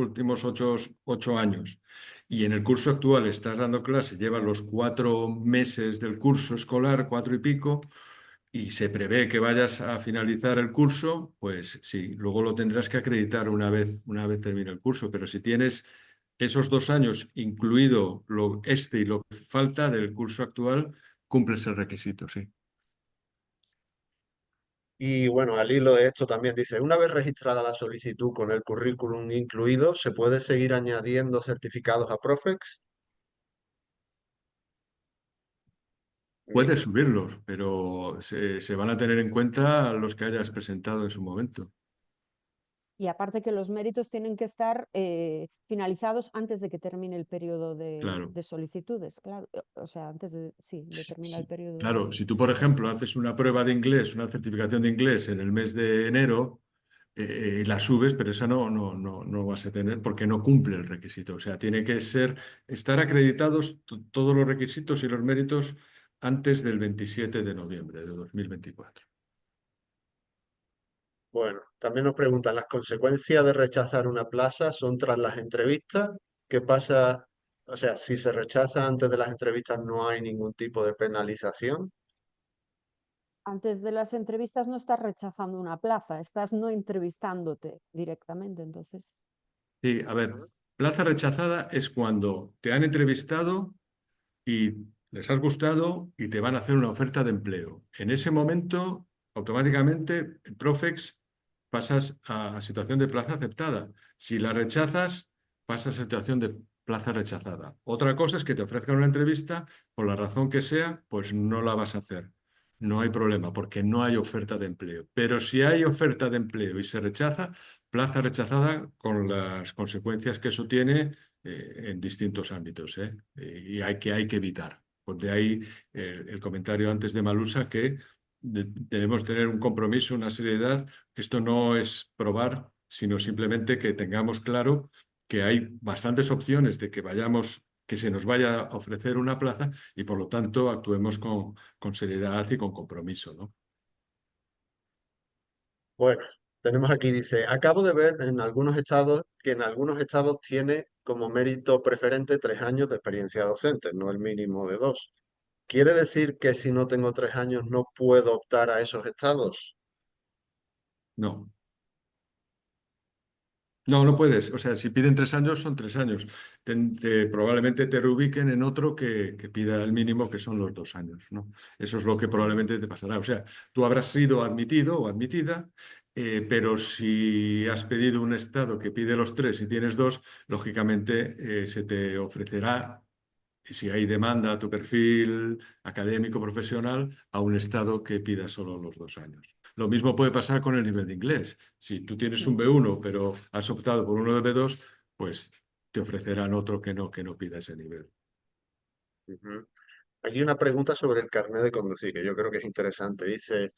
8 años y en el curso actual estás dando clase, llevas los 4 meses del curso escolar, 4 y pico, y se prevé que vayas a finalizar el curso, pues sí, luego lo tendrás que acreditar una vez termine el curso. Pero si tienes esos 2 años, incluido y lo que falta del curso actual, cumples el requisito, sí. Y bueno, al hilo de esto también dice, una vez registrada la solicitud con el currículum incluido, ¿se puede seguir añadiendo certificados a Profex? Ni- Puedes subirlos, pero se van a tener en cuenta los que hayas presentado en su momento. Y aparte que los méritos tienen que estar finalizados antes de que termine el periodo Claro. de solicitudes, claro. O sea, antes de, sí, de terminar el periodo Claro, si tú, por ejemplo, haces una prueba de inglés, una certificación de inglés en el mes de enero, la subes, pero esa no vas a tener porque no cumple el requisito. O sea, tiene que estar acreditados todos los requisitos y los méritos antes del 27 de noviembre de 2024. Bueno, también nos preguntan, ¿las consecuencias de rechazar una plaza son tras las entrevistas? ¿Qué pasa? O sea, si se rechaza antes de las entrevistas no hay ningún tipo de penalización. antes de las entrevistas no estás rechazando una plaza, estás no entrevistándote directamente, entonces. Sí, a ver, plaza rechazada es cuando te han entrevistado y les has gustado y te van a hacer una oferta de empleo. En ese momento, automáticamente, en Profex pasas a situación de plaza aceptada. Si la rechazas, pasas a situación de plaza rechazada. Otra cosa es que te ofrezcan una entrevista, por la razón que sea, pues no la vas a hacer. No hay problema, porque no hay oferta de empleo. Pero si hay oferta de empleo y se rechaza, plaza rechazada con las consecuencias que eso tiene en distintos ámbitos, ¿eh? Y hay que evitar. Pues de ahí el comentario antes de Malusa que debemos tener un compromiso, una seriedad. Esto no es probar, sino simplemente que tengamos claro que hay bastantes opciones de que vayamos que se nos vaya a ofrecer una plaza y por lo tanto actuemos con seriedad y con compromiso, ¿no? Bueno, tenemos aquí, dice, acabo de ver en algunos estados que en algunos estados tiene como mérito preferente 3 años de experiencia docente, no el mínimo de 2. ¿Quiere decir que si no tengo 3 años no puedo optar a esos estados? No. No, no puedes. O sea, si piden 3 años, son 3 años. Probablemente te reubiquen en otro que pida el mínimo, que son los 2 años, ¿no? Eso es lo que probablemente te pasará. O sea, tú habrás sido admitido o admitida, pero si has pedido un estado que pide los 3 y tienes 2, lógicamente se te ofrecerá, y si hay demanda a tu perfil académico profesional, a un estado que pida solo los 2 años. Lo mismo puede pasar con el nivel de inglés. Si tú tienes un B1, pero has optado por uno de B2, pues te ofrecerán otro que no pida ese nivel. Ujú. Aquí una pregunta sobre el carnet de conducir, que yo creo que es interesante. Dice,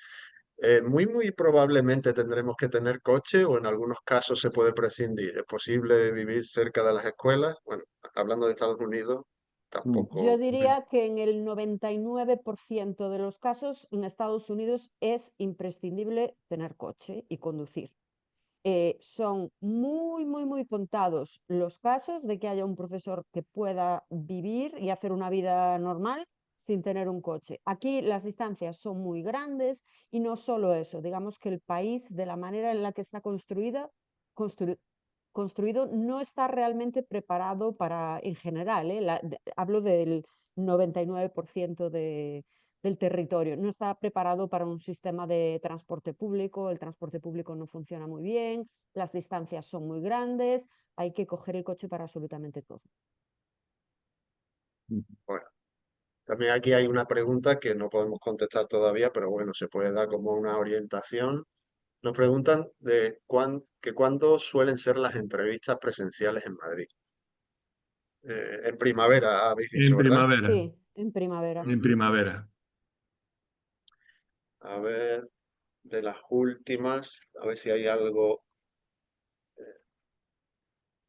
muy probablemente tendremos que tener coche o en algunos casos se puede prescindir. ¿Es posible vivir cerca de las escuelas? Bueno, hablando de Estados Unidos, Yo tampoco. diría que en el 99% de los casos en Estados Unidos es imprescindible tener coche y conducir. Son muy contados los casos de que haya un profesor que pueda vivir y hacer una vida normal sin tener un coche. Aquí las distancias son muy grandes y no solo eso, digamos que el país, de la manera en la que está construido, no está realmente preparado para, en general, hablo del 99% del territorio. No está preparado para un sistema de transporte público, el transporte público no funciona muy bien, las distancias son muy grandes, hay que coger el coche para absolutamente todo. Bueno, también aquí hay una pregunta que no podemos contestar todavía, pero bueno, se puede dar como una orientación. Nos preguntan de cuándo suelen ser las entrevistas presenciales en Madrid. En primavera, habéis En dicho, ¿verdad? primavera, Sí, en primavera. en primavera. A ver, de las últimas, a ver si hay algo.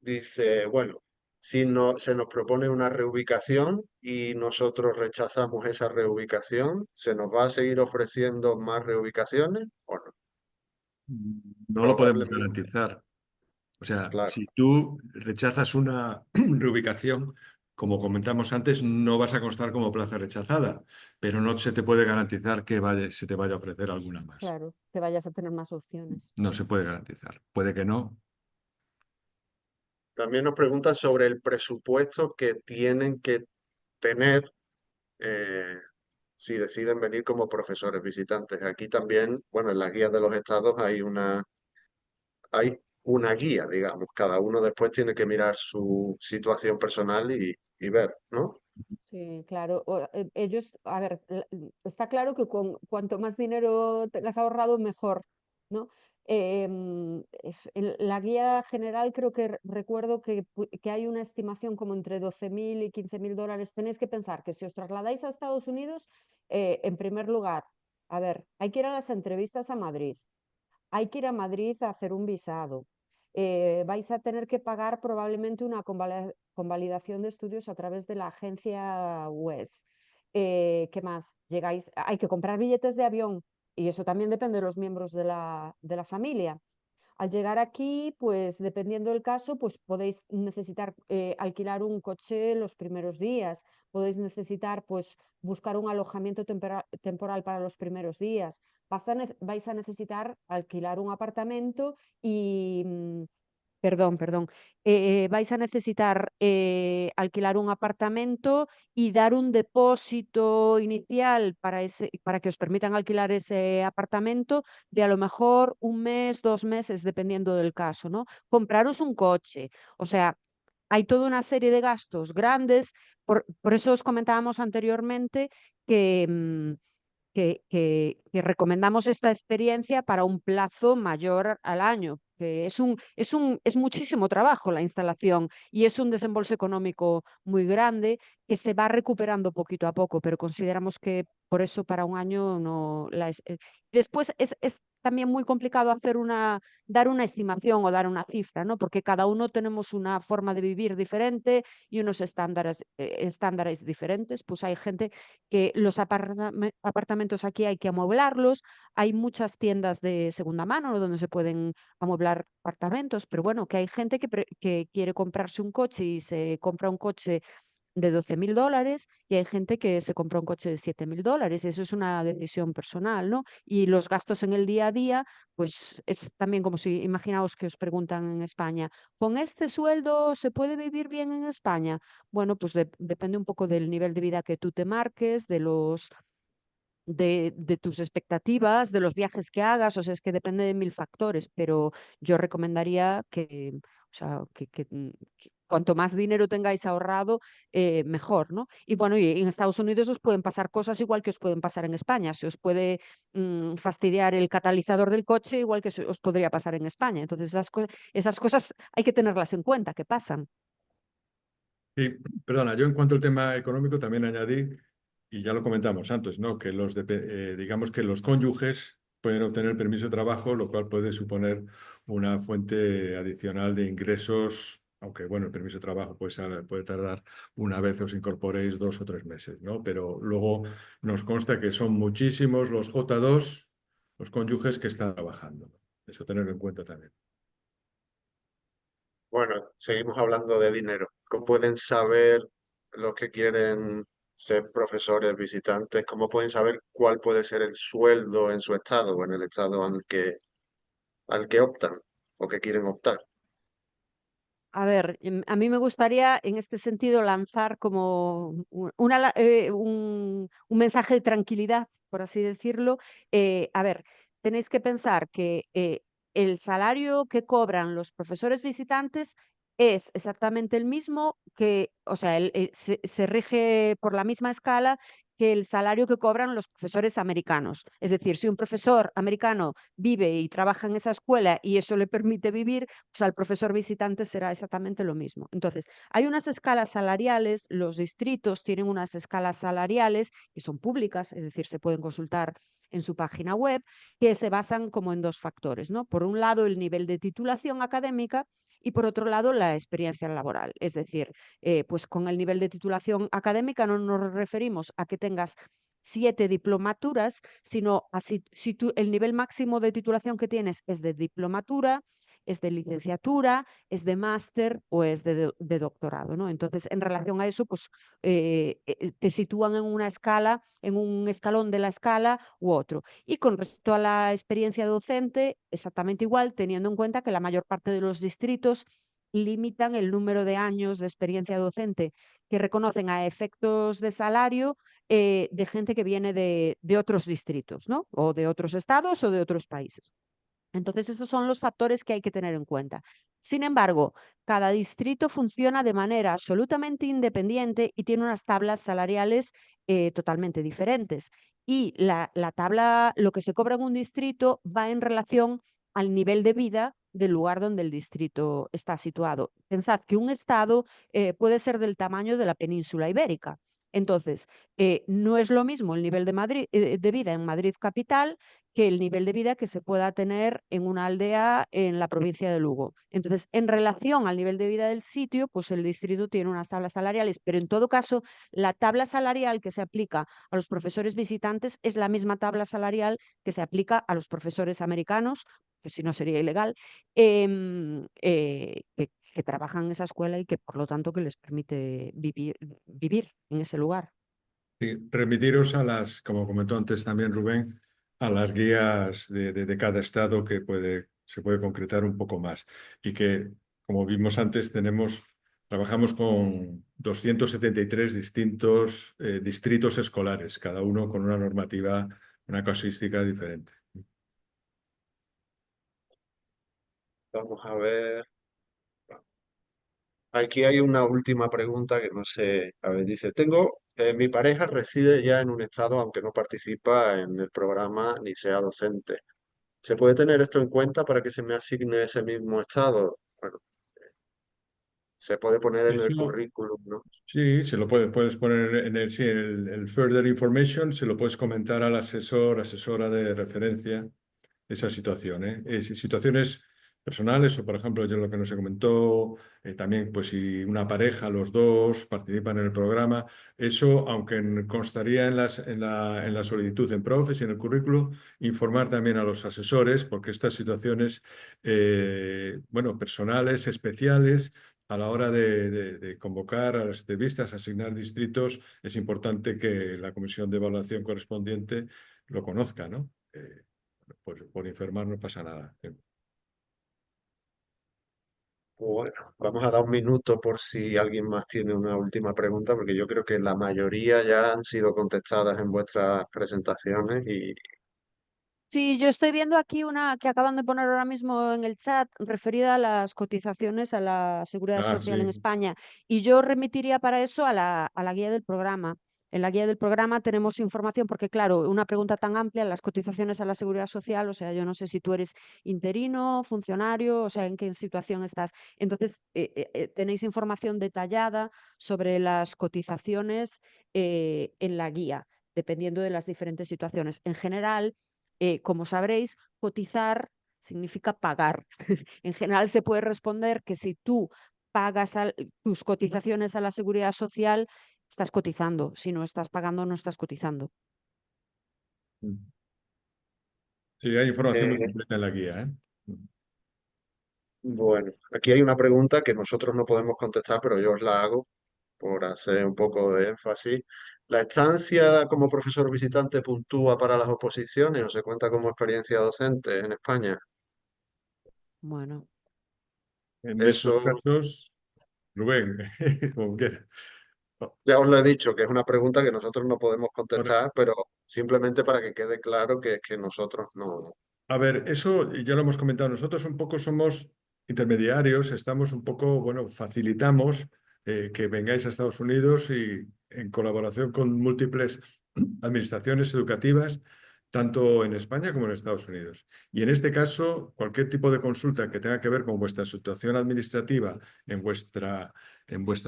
Dice, bueno, si no, se nos propone una reubicación y nosotros rechazamos esa reubicación, ¿se nos va a seguir ofreciendo más reubicaciones o no? No lo podemos Probablemente, garantizar. O sea, claro. si tú rechazas una reubicación, como comentamos antes, no vas a constar como plaza rechazada, pero no se te puede garantizar que se te vaya a ofrecer alguna más. Claro, que vayas a tener más opciones. No se puede garantizar. Puede que no. También nos preguntan sobre el presupuesto que tienen que tener eh, si deciden venir como profesores visitantes. Aquí también, bueno, en las guías de los estados hay una guía, digamos. Cada uno después tiene que mirar su situación personal y ver, ¿no? Sí, claro. Ellos, a ver, está claro que cuanto más dinero tengas ahorrado, mejor, ¿no? En la guía general creo que recuerdo que hay una estimación como entre 12.000 y 15.000 dólares. Tenéis que pensar que si os trasladáis a Estados Unidos, en primer lugar, a ver, hay que ir a las entrevistas a Madrid, hay que ir a Madrid a hacer un visado. Vais a tener que pagar probablemente una convalidación de estudios a través de la agencia WES. ¿Qué más? Llegáis, hay que comprar billetes de avión y eso también depende de los miembros de la familia. Al llegar aquí, pues dependiendo del caso, pues podéis necesitar alquilar un coche los primeros días, podéis necesitar pues buscar un alojamiento temporal para los primeros días. Vais a necesitar alquilar un apartamento y, perdón, vais a necesitar alquilar un apartamento y dar un depósito inicial para que os permitan alquilar ese apartamento de a lo mejor 1 mes, 2 meses, dependiendo del caso, ¿no? Compraros un coche, o sea, hay toda una serie de gastos grandes, por eso os comentábamos anteriormente que, que recomendamos esta experiencia para un plazo mayor al año, que es muchísimo trabajo la instalación y es un desembolso económico muy grande que se va recuperando poquito a poco, pero consideramos que por eso para un año no después es también muy complicado dar una estimación o dar una cifra, ¿no? Porque cada uno tenemos una forma de vivir diferente y unos estándares diferentes. Pues hay gente que los apartamentos aquí hay que amueblarlos, hay muchas tiendas de segunda mano donde se pueden amueblar apartamentos, pero bueno, que hay gente que quiere comprarse un coche y se compra un coche de $12.000 y hay gente que se compra un coche de $7.000. Eso es una decisión personal, ¿no? Y los gastos en el día a día, pues es también como si, imaginaos que os preguntan en España, ¿con este sueldo se puede vivir bien en España? Bueno, pues depende un poco del nivel de vida que tú te marques, de tus expectativas, de los viajes que hagas, o sea, es que depende de mil factores, pero yo recomendaría o sea, que cuanto más dinero tengáis ahorrado, mejor, ¿no? Y bueno, y en Estados Unidos os pueden pasar cosas igual que os pueden pasar en España, se os puede fastidiar el catalizador del coche igual que os podría pasar en España, entonces esas cosas hay que tenerlas en cuenta, que pasan. Y, perdona, yo en cuanto al tema económico también añadí, y ya lo comentamos antes, ¿no? Que digamos que los cónyuges pueden obtener permiso de trabajo, lo cual puede suponer una fuente adicional de ingresos, aunque bueno, el permiso de trabajo puede tardar una vez os incorporéis 2 o 3 meses, ¿no? Pero luego nos consta que son muchísimos los J2, los cónyuges que están trabajando, ¿no? Eso tenerlo en cuenta también. Bueno, seguimos hablando de dinero. ¿Cómo pueden saber los que quieren ser profesores visitantes? ¿Cómo pueden saber cuál puede ser el sueldo en su estado o en el estado al que optan o que quieren optar? A ver, a mí me gustaría en este sentido lanzar como un mensaje de tranquilidad, por así decirlo. A ver, tenéis que pensar que el salario que cobran los profesores visitantes es exactamente el mismo que, o sea, se rige por la misma escala que el salario que cobran los profesores americanos. Es decir, si un profesor americano vive y trabaja en esa escuela y eso le permite vivir, pues al profesor visitante será exactamente lo mismo. Entonces, hay unas escalas salariales, los distritos tienen unas escalas salariales que son públicas, es decir, se pueden consultar en su página web, que se basan como en dos factores, ¿no? Por un lado, el nivel de titulación académica y por otro lado, la experiencia laboral. Es decir, pues con el nivel de titulación académica no nos referimos a que tengas 7 diplomaturas, sino a si el nivel máximo de titulación que tienes es de diplomatura, es de licenciatura, es de máster o es de doctorado, ¿no? Entonces, en relación a eso, pues te sitúan en una escala, en un escalón de la escala u otro. Y con respecto a la experiencia docente, exactamente igual, teniendo en cuenta que la mayor parte de los distritos limitan el número de años de experiencia docente que reconocen a efectos de salario de gente que viene de otros distritos, ¿no? O de otros estados o de otros países. Entonces, esos son los factores que hay que tener en cuenta. Sin embargo, cada distrito funciona de manera absolutamente independiente y tiene unas tablas salariales totalmente diferentes. Y la tabla, lo que se cobra en un distrito va en relación al nivel de vida del lugar donde el distrito está situado. Pensad que un estado puede ser del tamaño de la península ibérica. Entonces, no es lo mismo el nivel de vida en Madrid capital que el nivel de vida que se pueda tener en una aldea en la provincia de Lugo. Entonces, en relación al nivel de vida del sitio, pues el distrito tiene unas tablas salariales, pero en todo caso, la tabla salarial que se aplica a los profesores visitantes es la misma tabla salarial que se aplica a los profesores americanos, que si no sería ilegal, que trabajan en esa escuela y que por lo tanto que les permite vivir en ese lugar. Sí, remitiros como comentó antes también Rubén, a las guías de cada estado que se puede concretar un poco más. Y que, como vimos antes, trabajamos con 273 distintos distritos escolares, cada uno con una normativa, una casuística diferente. Vamos a ver. Aquí hay una última pregunta que no sé. A ver, dice, mi pareja reside ya en un estado aunque no participa en el programa ni sea docente. ¿Se puede tener esto en cuenta para que se me asigne ese mismo estado? Bueno, Se puede poner en el Eso, currículum, ¿no? sí, puedes poner en sí, el further information, se lo puedes comentar al asesor, asesora de referencia esa situación, ¿eh? Situaciones personales o, por ejemplo, yo lo que no se comentó, también, pues si una pareja, los dos participan en el programa, eso, aunque constaría en la solicitud en Profes y en el currículo, informar también a los asesores, porque estas situaciones, bueno, personales, especiales, a la hora de convocar a las entrevistas, asignar distritos, es importante que la comisión de evaluación correspondiente lo conozca, ¿no? Por enfermar no pasa nada. Bueno, vamos a dar un minuto por si alguien más tiene una última pregunta, porque yo creo que la mayoría ya han sido contestadas en vuestras presentaciones y Sí, yo estoy viendo aquí una que acaban de poner ahora mismo en el chat referida a las cotizaciones a la Seguridad Ah, Social en sí, España y yo remitiría para eso a la guía del programa. En la guía del programa tenemos información porque, claro, una pregunta tan amplia, las cotizaciones a la Seguridad Social, o sea, yo no sé si tú eres interino, funcionario, o sea, en qué situación estás. Entonces, tenéis información detallada sobre las cotizaciones en la guía, dependiendo de las diferentes situaciones. En general, como sabréis, cotizar significa pagar. En general se puede responder que si tú pagas tus cotizaciones a la seguridad social, estás cotizando. Si no estás pagando, no estás cotizando. sí, hay información muy eh, completa en la guía, ¿eh? bueno, aquí hay una pregunta que nosotros no podemos contestar, pero yo os la hago por hacer un poco de énfasis. ¿La estancia como profesor visitante puntúa para las oposiciones o se cuenta como experiencia docente en España? En Bueno, esos Eso casos, Rubén, como quiera. ya os lo he dicho, que es una pregunta que nosotros no podemos Ahora, contestar, pero simplemente para que quede claro que nosotros no. a ver, eso ya lo hemos comentado. Nosotros un poco somos intermediarios, estamos un poco, bueno, facilitamos que vengáis a Estados Unidos y en colaboración con múltiples administraciones educativas, tanto en España como en Estados Unidos. Y en este caso, cualquier tipo de consulta que tenga que ver con vuestra situación administrativa en vuestra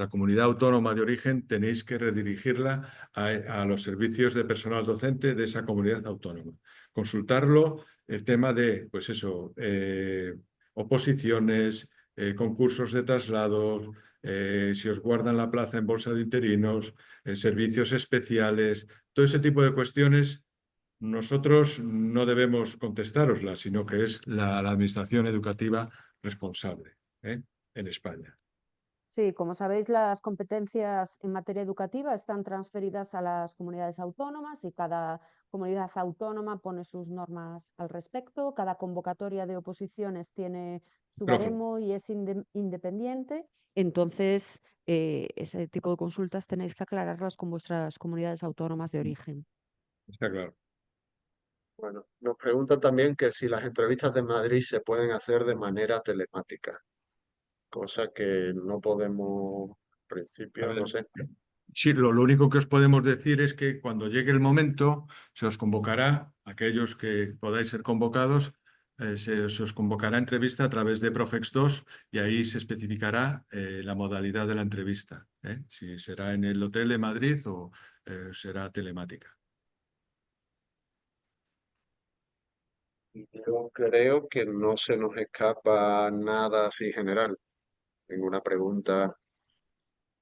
comunidad autónoma de origen, tenéis que redirigirla a los servicios de personal docente de esa comunidad autónoma. Consultarlo el tema de, pues eso, oposiciones, concursos de traslados, si os guardan la plaza en bolsa de interinos, servicios especiales, todo ese tipo de cuestiones, nosotros no debemos contestároslas, sino que es la administración educativa responsable, ¿eh? En España. sí, como sabéis, las competencias en materia educativa están transferidas a las comunidades autónomas y cada comunidad autónoma pone sus normas al respecto. Cada convocatoria de oposiciones tiene su Micrófono. baremo y es independiente. Entonces, ese tipo de consultas tenéis que aclararlas con vuestras comunidades autónomas de origen. Está claro. Bueno, nos preguntan también que si las entrevistas de Madrid se pueden hacer de manera telemática, cosa que no podemos, en A principio, no ver, sé. sí, lo único que os podemos decir es que cuando llegue el momento se os convocará, aquellos que podáis ser convocados, se os convocará entrevista a través de Profex 2 y ahí se especificará la modalidad de la entrevista, ¿eh? Si será en el hotel de Madrid o será telemática. Yo creo que no se nos escapa nada así general, ninguna pregunta.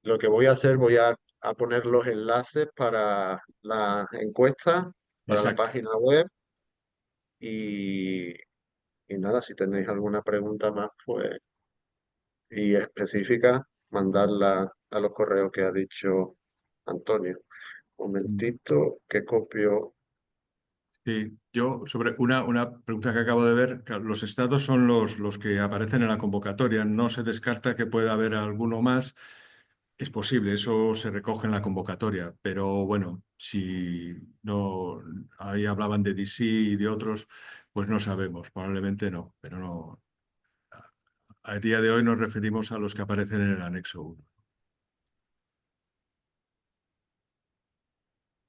Lo que voy a hacer, a poner los enlaces para la encuesta, para la Exacto. página web y, y nada, si tenéis alguna pregunta más, pues, y específica, mandarla a los correos que ha dicho Antonio. Un momentito, que copio. Sí, yo sobre una pregunta que acabo de ver, claro, los estados son los que aparecen en la convocatoria, no se descarta que pueda haber alguno más, es posible, eso se recoge en la convocatoria, pero bueno, si no, ahí hablaban de DC y de otros, pues no sabemos, probablemente no, pero no, a día de hoy nos referimos a los que aparecen en el anexo 1.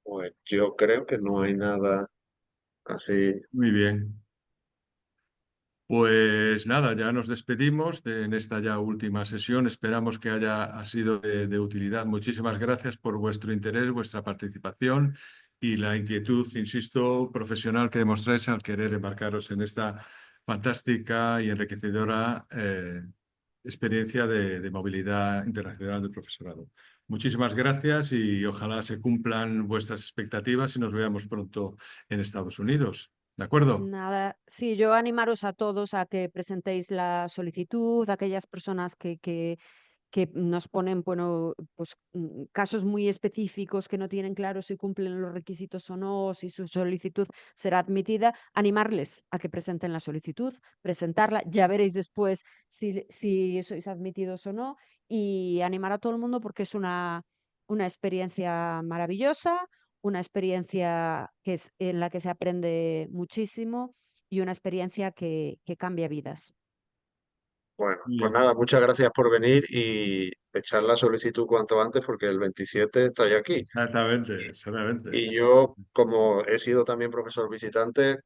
Pues yo creo que no hay nada así. Muy bien. Pues nada, ya nos despedimos en esta ya última sesión. Esperamos que ha sido de utilidad. Muchísimas gracias por vuestro interés, vuestra participación y la inquietud, insisto, profesional que demostráis al querer embarcaros en esta fantástica y enriquecedora experiencia de movilidad internacional del profesorado. Muchísimas gracias y ojalá se cumplan vuestras expectativas y nos veamos pronto en Estados Unidos. ¿De acuerdo? Nada, sí, yo animaros a todos a que presentéis la solicitud, a aquellas personas que nos ponen, bueno, pues casos muy específicos que no tienen claro si cumplen los requisitos o no, si su solicitud será admitida, animarles a que presenten la solicitud, presentarla, ya veréis después si sois admitidos o no, y animar a todo el mundo porque es una experiencia maravillosa, una experiencia en la que se aprende muchísimo y una experiencia que cambia vidas. Bueno, Muy pues bien. nada, muchas gracias por venir y echar la solicitud cuanto antes porque el 27 estoy aquí. Exactamente, exactamente. Y yo, como he sido también profesor visitante,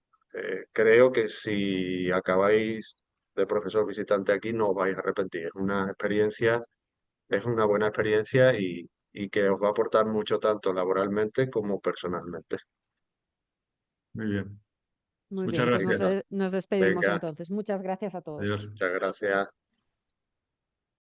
creo que si acabáis de profesor visitante aquí no os vais a arrepentir. Es una experiencia, es una buena experiencia y que os va a aportar mucho tanto laboralmente como personalmente. Muy bien. Muy Muchas bien, pues Así que nada, gracias. nos despedimos venga, entonces. Muchas gracias a todos. Adiós. muchas gracias.